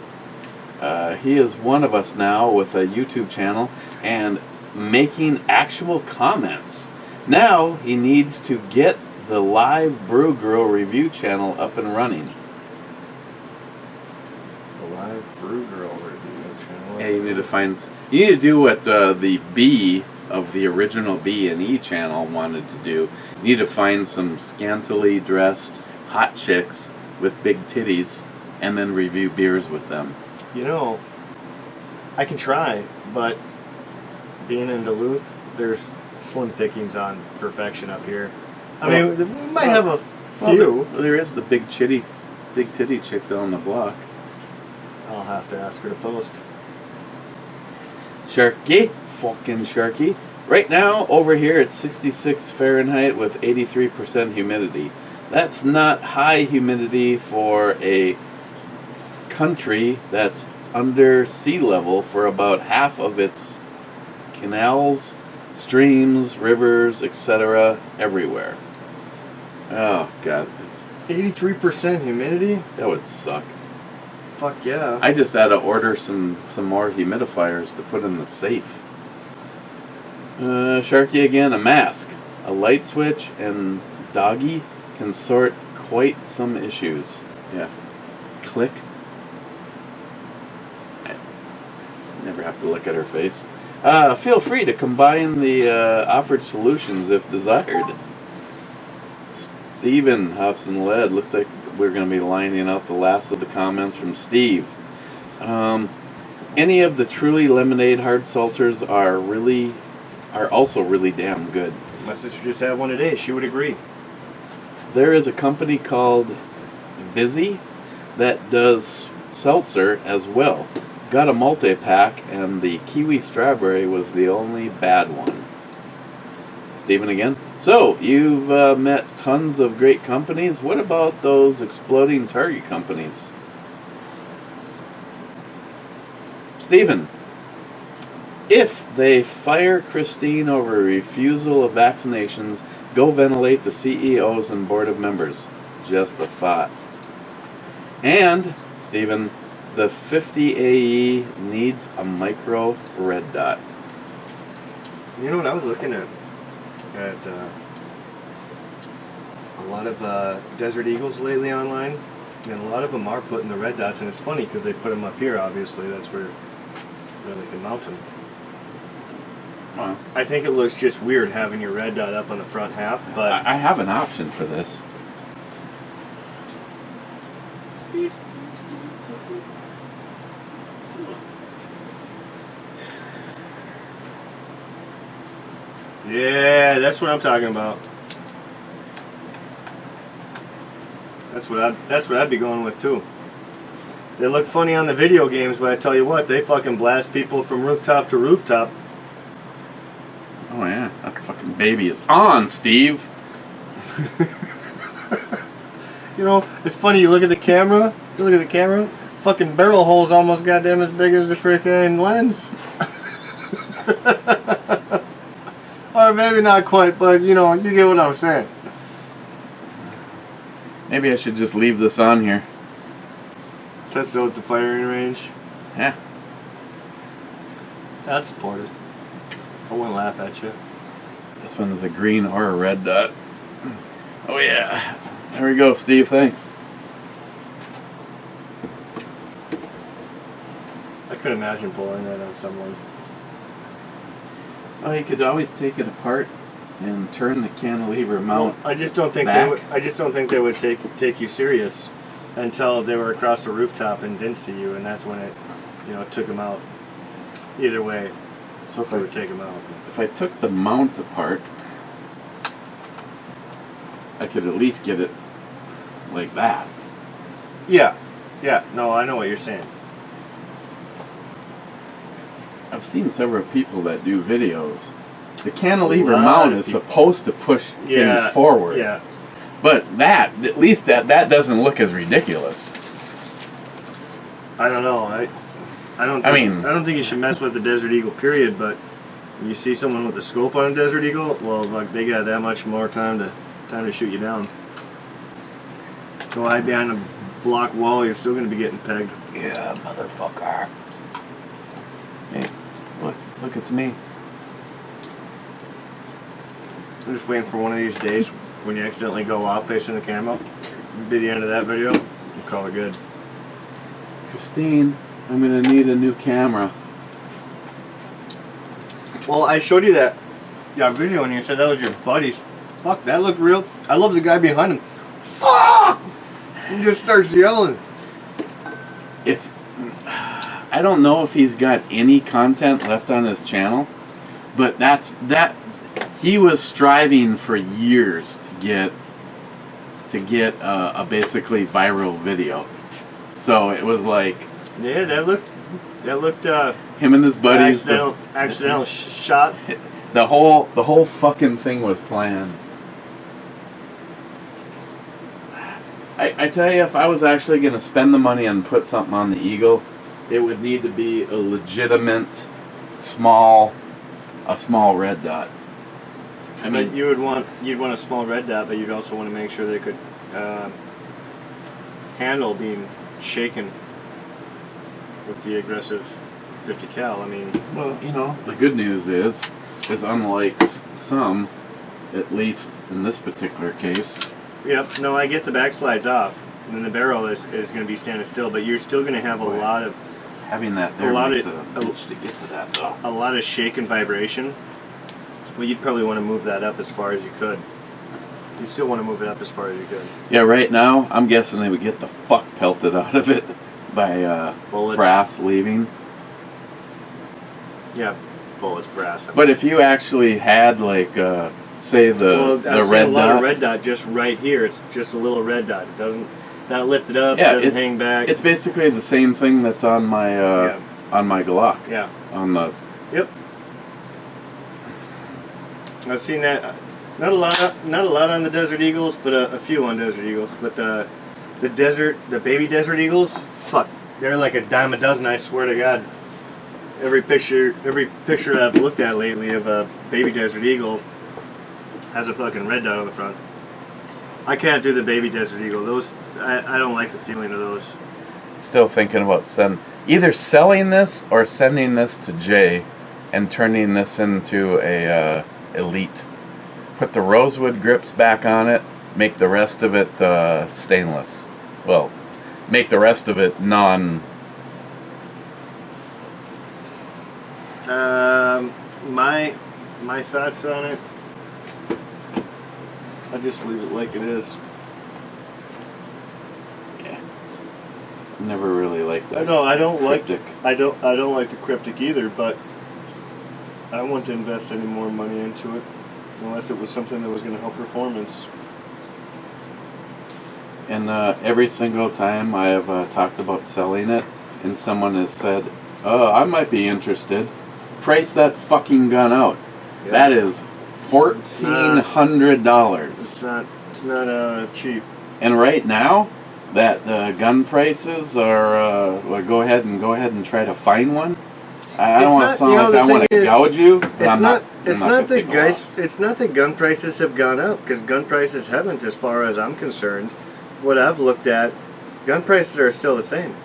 He is one of us now with a YouTube channel and making actual comments. Now he needs to get the live Brew Girl review channel up and running. The live Brew Girl review channel. Yeah, you need to do what the B of the original B&E channel wanted to do. You need to find some scantily dressed hot chicks with big titties and then review beers with them. You know, I can try, but being in Duluth, there's slim pickings on perfection up here. I mean, we might have a few. Well, there is the big titty chick down the block. I'll have to ask her to post. Sharky, fucking Sharky. Right now, over here, it's 66 Fahrenheit with 83% humidity. That's not high humidity for a country that's under sea level for about half of its canals, streams, rivers, etc. everywhere. Oh god, it's 83% humidity? that would suck. Fuck yeah. I just had to order some more humidifiers to put in the safe. Sharky again, a mask, a light switch, and doggy can sort quite some issues. Yeah. Click. I never have to look at her face. Feel free to combine the offered solutions if desired. Steven hops in lead. Looks like we're going to be lining out the last of the comments from Steve. Any of the Truly Lemonade hard seltzers are also really damn good. My sister just had one today. She would agree. There is a company called Vizzy that does seltzer as well. Got a multi-pack, and the kiwi strawberry was the only bad one. Steven again. So, you've met tons of great companies. What about those exploding target companies? Steven. If they fire Christine over refusal of vaccinations, go ventilate the CEOs and board of members. Just a thought. And, Steven, the 50 AE needs a micro red dot. You know what I was looking at a lot of Desert Eagles lately online, and a lot of them are putting the red dots, and it's funny because they put them up here, obviously, that's where they can mount them. Wow. I think it looks just weird having your red dot up on the front half, but I have an option for this. Yeah, that's what I'm talking about. That's what I'd be going with too. They look funny on the video games, but I tell you what, they fucking blast people from rooftop to rooftop. Oh yeah, that fucking baby is on, Steve. You know, it's funny, you look at the camera, fucking barrel hole's almost goddamn as big as the freaking lens. Or maybe not quite, but you know, you get what I'm saying. Maybe I should just leave this on here. Test it out at the firing range. Yeah. I'd support it. I wouldn't laugh at you. This one is a green or a red dot. Oh yeah. There we go, Steve. Thanks. I could imagine pulling that on someone. Oh, you could always take it apart and turn the cantilever mount. I just don't think back. they would take you serious until they were across the rooftop and didn't see you, and that's when it, you know, took them out. Either way, So they would take them out. if I took the mount apart, I could at least get it like that. Yeah. No, I know what you're saying. I've seen several people that do videos. The cantilever A lot mount of is people. supposed to push things forward. Yeah. But that, at least that doesn't look as ridiculous. I don't know. I don't think you should mess with the Desert Eagle, period, but when you see someone with a scope on a Desert Eagle, well, like, they got that much more time to shoot you down. Go hide behind a block wall, you're still going to be getting pegged. Yeah, motherfucker. Hey, look, it's me. I'm just waiting for one of these days when you accidentally go off facing the camera. It'll be the end of that video. We'll call it good. Christine, I'm gonna need a new camera. Well, I showed you that video and you said that was your buddy's. Fuck, that looked real. I love the guy behind him. Fuck! He just starts yelling. I don't know if he's got any content left on his channel, but that he was striving for years to get a basically viral video. So it was like, Yeah, that looked him and his buddies. accidental shot. The whole fucking thing was planned. I tell you, if I was actually going to spend the money and put something on the Eagle, it would need to be a legitimate small red dot. I mean, But you'd want a small red dot, but you'd also want to make sure they could handle being shaken with the aggressive 50 cal. I mean, well, you know, the good news is unlike some, at least in this particular case. yep. No, I get the backslides off, and then the barrel is going to be standing still, but you're still going to have a lot of Having that there makes it a bitch to get to that though. a lot of shake and vibration. Well, you'd probably want to move that up as far as you could. You still want to move it up as far as you could. Yeah, right now I'm guessing they would get the fuck pelted out of it by Bullets. brass leaving. Yeah, bullets, brass. But if you actually had like say the I've seen red a lot dot, of red dot just right here. It's just a little red dot. It doesn't not lifted up. yeah, It doesn't it's, hang back. it's basically the same thing that's on my on my Glock. Yeah. On the Yep. I've seen that. Not a lot on the Desert Eagles, but a few on Desert Eagles. But the baby Desert Eagles, fuck, they're like a dime a dozen. I swear to God. Every picture I've looked at lately of a baby Desert Eagle has a fucking red dot on the front. I can't do the baby Desert Eagle. Those I don't like the feeling of those. still thinking about either selling this or sending this to Jay and turning this into a Elite. Put the rosewood grips back on it, make the rest of it stainless. Well, make the rest of it non. My thoughts on it, I just leave it like it is. Yeah. Never really liked that. I don't cryptic. like the cryptic either, but I wouldn't invest any more money into it unless it was something that was going to help performance. And every single time I have talked about selling it, and someone has said, "Oh, I might be interested," price that fucking gun out. Yeah. That is $1,400. It's not cheap. And right now, that gun prices are. Well, go ahead and try to find one. I don't want to sound like I want to gouge you. But It's not that gun prices have gone up, because gun prices haven't, as far as I'm concerned. What I've looked at, gun prices are still the same.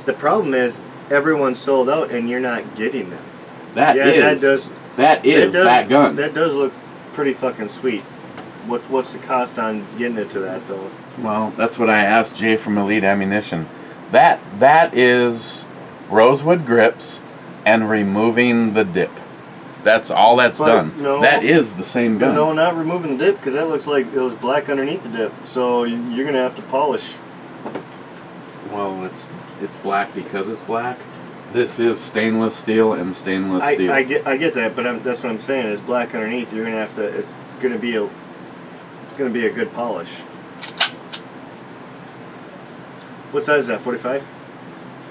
The problem is everyone's sold out and you're not getting them. That gun. That does look pretty fucking sweet. What's the cost on getting it to that though? Well, that's what I asked Jay from Elite Ammunition. That is rosewood grips and removing the dip. That's all that's done. No, that is the same gun. No, not removing the dip, because that looks like it was black underneath the dip. So you're gonna have to polish. Well, it's black because it's black. This is stainless steel and stainless steel. I get that, but that's what I'm saying. Is black underneath. You're gonna have to. It's gonna be a good polish. What size is that? 45?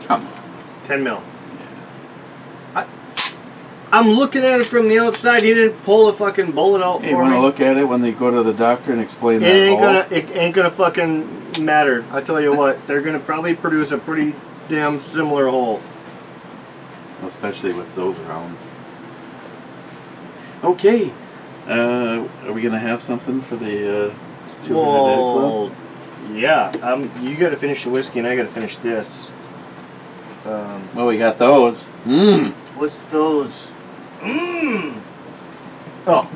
Come on. 10 mil. I'm looking at it from the outside. He didn't pull a fucking bullet out for me. You want to look at it when they go to the doctor and explain that It ain't gonna fucking matter. I tell you what, they're gonna probably produce a pretty damn similar hole. Especially with those rounds. Okay. Are we gonna have something for the 200 Well, yeah. You got to finish the whiskey, and I got to finish this. Well, we got those. What's those? Oh,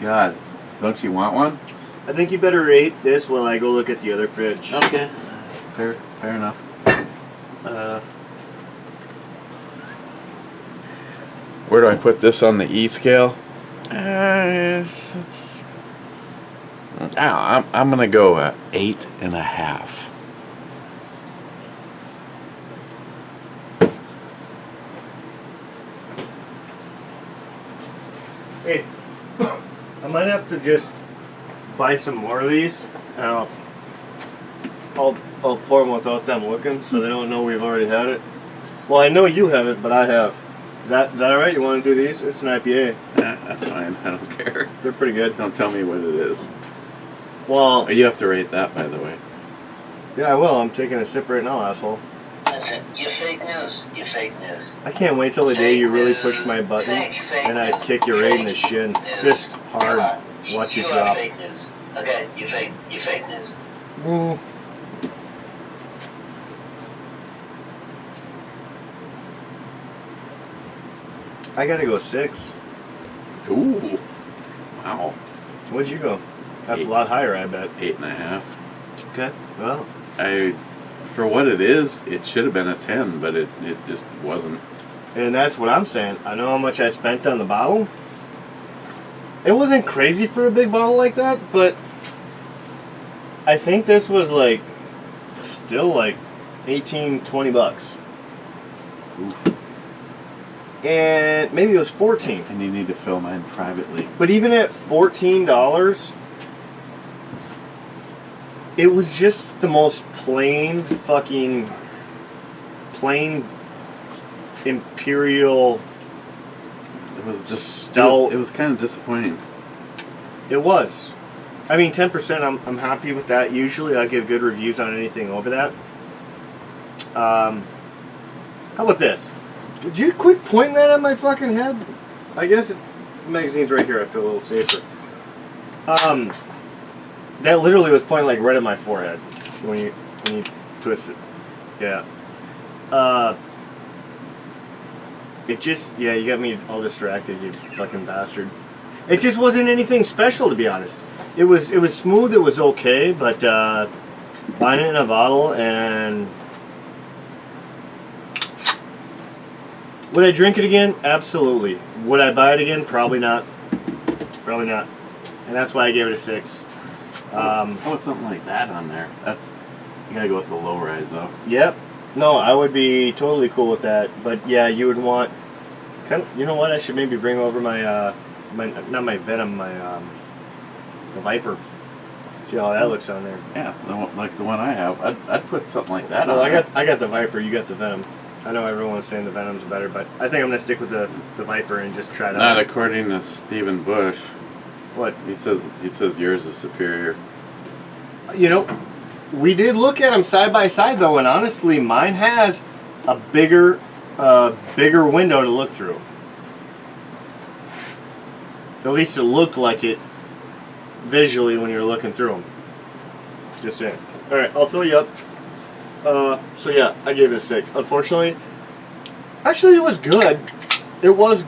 God. Don't you want one? I think you better rate this while I go look at the other fridge. Okay. Fair enough. Where do I put this on the E scale? I'm gonna go 8.5. Hey, I might have to just buy some more of these, and I'll pour them without them looking, so they don't know we've already had it. Well, I know you have it, but I have. Is that all right? You want to do these? It's an IPA. That's fine. I don't care. They're pretty good. Don't tell me what it is. Well, you have to rate that, by the way. Yeah, I will. I'm taking a sip right now, asshole. Listen, you fake news. You fake news. I can't wait till the day you really push my button and I kick you right in the shin. Just hard. Watch you drop. Fake news. Okay, you fake news. I gotta go 6. Ooh. Wow. What'd you go? That's a lot higher, I bet. 8.5. Okay. Well, for what it is, it should have been a 10, but it just wasn't. And that's what I'm saying. I know how much I spent on the bottle. It wasn't crazy for a big bottle like that, but I think this was still like 18, 20 bucks. Oof. And maybe it was 14. And you need to fill mine privately. But even at $14, it was just the most plain Imperial. It was just Stout. It was kind of disappointing. It was. I mean, 10%. I'm happy with that. Usually, I give good reviews on anything over that. How about this? Would you quit pointing that at my fucking head? I guess the magazine's right here. I feel a little safer. That literally was pointing right at my forehead when you twist it. Yeah. It just, you got me all distracted, you fucking bastard. It just wasn't anything special, to be honest. It was smooth. It was okay, but buying it in a bottle and. Would I drink it again? Absolutely. Would I buy it again? Probably not. Probably not. And that's why I gave it a 6. How about something like that on there? You gotta go with the low rise though. Yep. No, I would be totally cool with that. But yeah, you would want You know what? I should maybe bring over my not my Venom, the Viper. See how that looks on there. Yeah, like the one I have. I'd put something like that Well, on. I got the Viper. You got the Venom. I know everyone's saying the Venom's better, but I think I'm gonna stick with the Viper and just try it Not out. according to Stephen Bush. What? He says yours is superior. You know, we did look at them side by side though, and honestly, mine has a bigger window to look through. At least it looked like it visually when you're looking through them. Just saying. All right, I'll fill you up. So yeah, I gave it a 6. Unfortunately, actually, it was good. It wasn't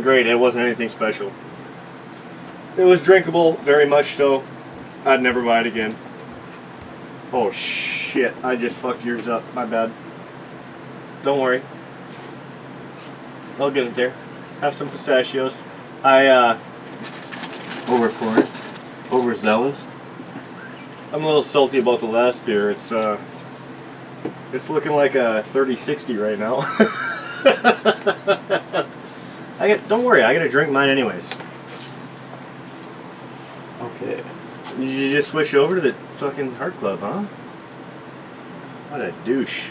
great. It wasn't anything special. It was drinkable, very much so. I'd never buy it again. Oh shit! I just fucked yours up. My bad. Don't worry. I'll get it there. Have some pistachios. Overzealous. I'm a little salty about the last beer. It's looking like a 30-60 right now. Don't worry, I gotta drink mine anyways. Okay. You just switch over to the fucking Heart Club, huh? What a douche.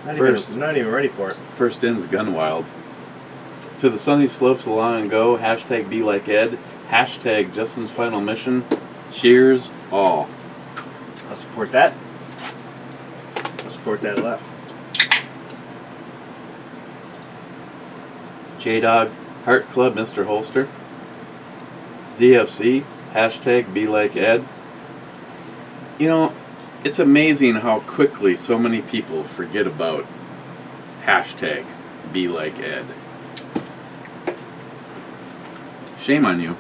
Not even ready for it. First in's Gun Wild. To the sunny slopes along and go. Hashtag be like Ed. Hashtag Justin's final mission. Cheers all. I'll support that. I'll support that a lot. J-Dog, Heart Club, Mr. Holster. DFC, hashtag be like Ed. You know, it's amazing how quickly so many people forget about hashtag be like Ed. Shame on you.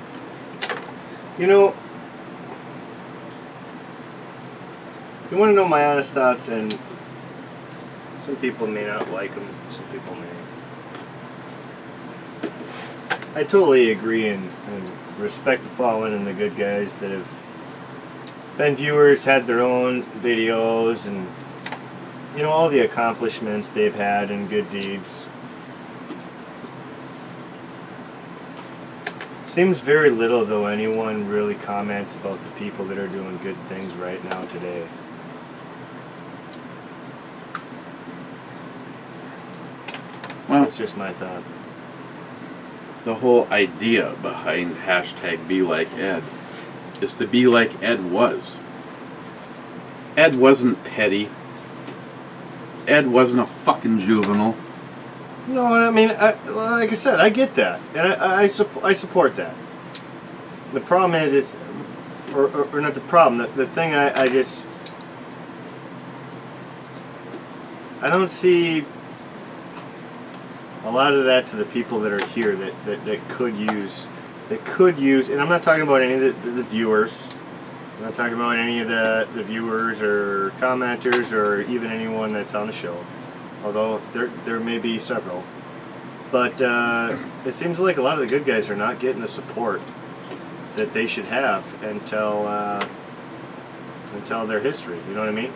You know, you want to know my honest thoughts, and some people may not like them, some people may. I totally agree and respect the following and the good guys that have been viewers, had their own videos, and you know, all the accomplishments they've had and good deeds. Seems very little, though, anyone really comments about the people that are doing good things right now today. Well, That's just my thought. the whole idea behind hashtag be like Ed is to be like Ed was. Ed wasn't petty. Ed wasn't a fucking juvenile. No, I mean, like I said, I get that, and I support that. The problem is, or not the problem. The thing I don't see a lot of that to the people that are here that could use, and I'm not talking about any of the viewers. I'm not talking about any of the viewers or commenters or even anyone that's on the show. Although there may be several. But it seems like a lot of the good guys are not getting the support that they should have until their history. You know what I mean?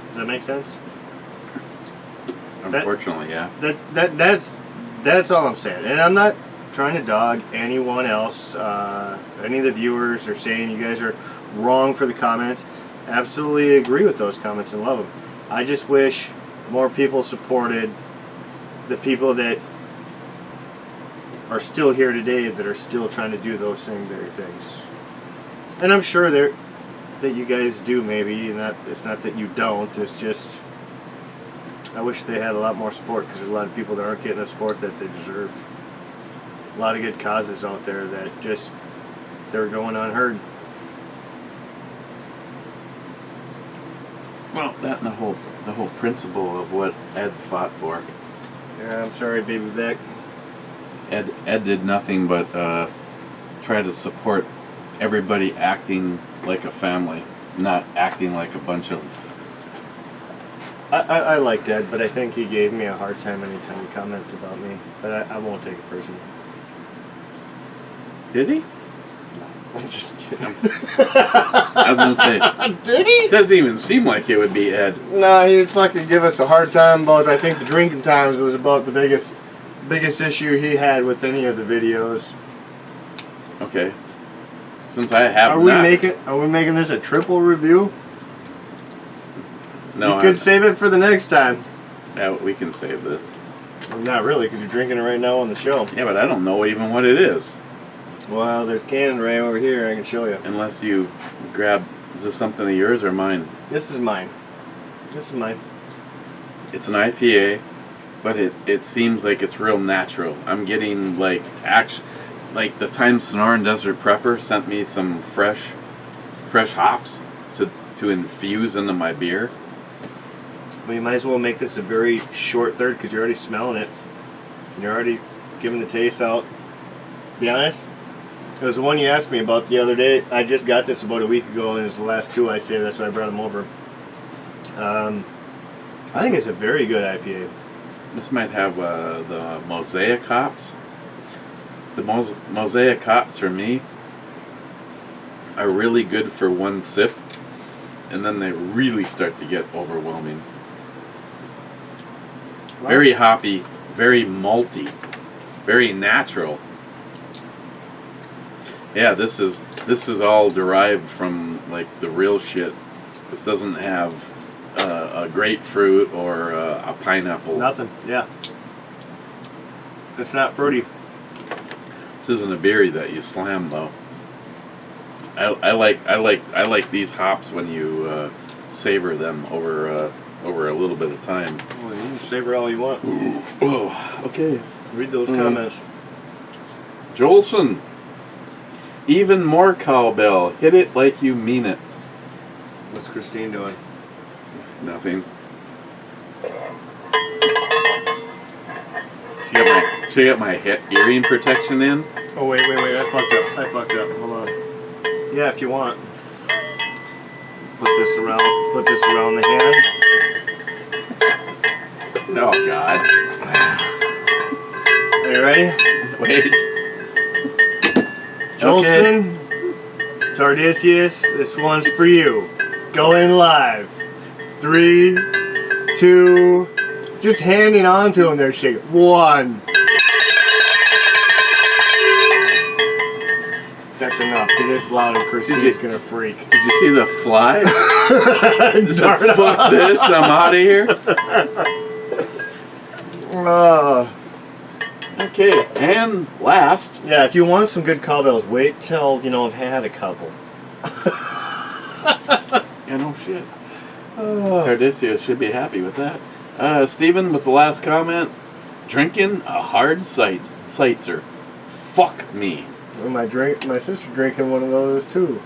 Does that make sense? Unfortunately, yeah. That's all I'm saying. And I'm not trying to dog anyone else, any of the viewers, or saying you guys are wrong for the comments. Absolutely agree with those comments and love them. I just wish more people supported the people that are still here today, that are still trying to do those same very things. And I'm sure that you guys do, maybe, and it's not that you don't. It's just I wish they had a lot more support, because there's a lot of people that aren't getting the support that they deserve. A lot of good causes out there that just they're going unheard. Well, that and the whole principle of what Ed fought for. Yeah, I'm sorry, baby Beck. Ed did nothing but try to support everybody acting like a family, not acting like a bunch of... I liked Ed, but I think he gave me a hard time anytime he commented about me. But I won't take it personally. Did he? I'm just kidding. I was gonna say, Did he? it doesn't even seem like it would be Ed. No, he'd fucking give us a hard time about, I think the drinking times was about the biggest issue he had with any of the videos. Okay. Since I have Are we making this a triple review? No, you could save it for the next time. Yeah, we can save this. Well, not really, because you're drinking it right now on the show. Yeah, but I don't know even what it is. Well, there's cans right over here. I can show you. Unless you grab, is this something of yours or mine? This is mine. This is mine. It's an IPA, but it seems like it's real natural. I'm getting like the time Sonoran Desert Prepper sent me some fresh hops to infuse into my beer. Well, you might as well make this a very short third because you're already smelling it. You're already giving the taste out. Be honest, it was the one you asked me about the other day. I just got this about a week ago, and it was the last two I saved. That's why I brought them over. I think it's a very good IPA. This might have the Mosaic hops. The Mosaic hops for me are really good for one sip, and then they really start to get overwhelming. Wow. Very hoppy, very malty, very natural. Yeah, this is all derived from like the real shit. This doesn't have a grapefruit or a pineapple. Nothing. Yeah. It's not fruity. This isn't a beer that you slam though. I like these hops when you savor them over a little bit of time. Well, you can savor all you want. Oh, okay. Read those comments. Jolson. Even more cowbell. Hit it like you mean it. What's Christine doing? Nothing. She got my earring protection in. Oh wait! I fucked up. Hold on. Yeah, if you want. Put this around the hand. Oh God. Are you ready? Wait. Jolson, Tardisius, this one's for you. Going live. 3, 2, just handing on to him there, shake. 1. That's enough, because it's loud and Christine's gonna freak. Did you see the fly? Just said, fuck this, I'm out of here. Okay, and last. Yeah, if you want some good cowbells, wait till, I've had a couple. Yeah, no shit. Tardisio should be happy with that. Steven with the last comment. Drinking a hard Sightser. Fuck me. Well, my sister drinking one of those too.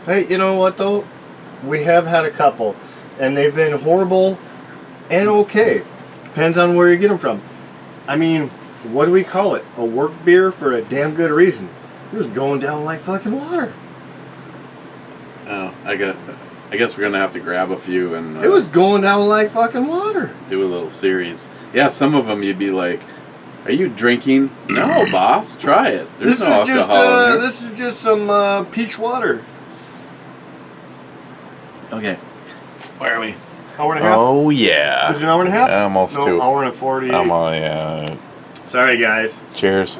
Hey, you know what though? We have had a couple, and they've been horrible and okay. Depends on where you get them from. I mean, what do we call it? A work beer for a damn good reason. It was going down like fucking water. Oh, I guess we're gonna have to grab a few and. It was going down like fucking water. Do a little series. Yeah, some of them you'd be like, "Are you drinking?" No, boss. Try it. There's no alcohol in there. This is just some peach water. Okay. Where are we? Hour and a half? Oh yeah. Is it an hour and a half? Almost no, 2. Hour and 48. Yeah. Sorry, guys. Cheers.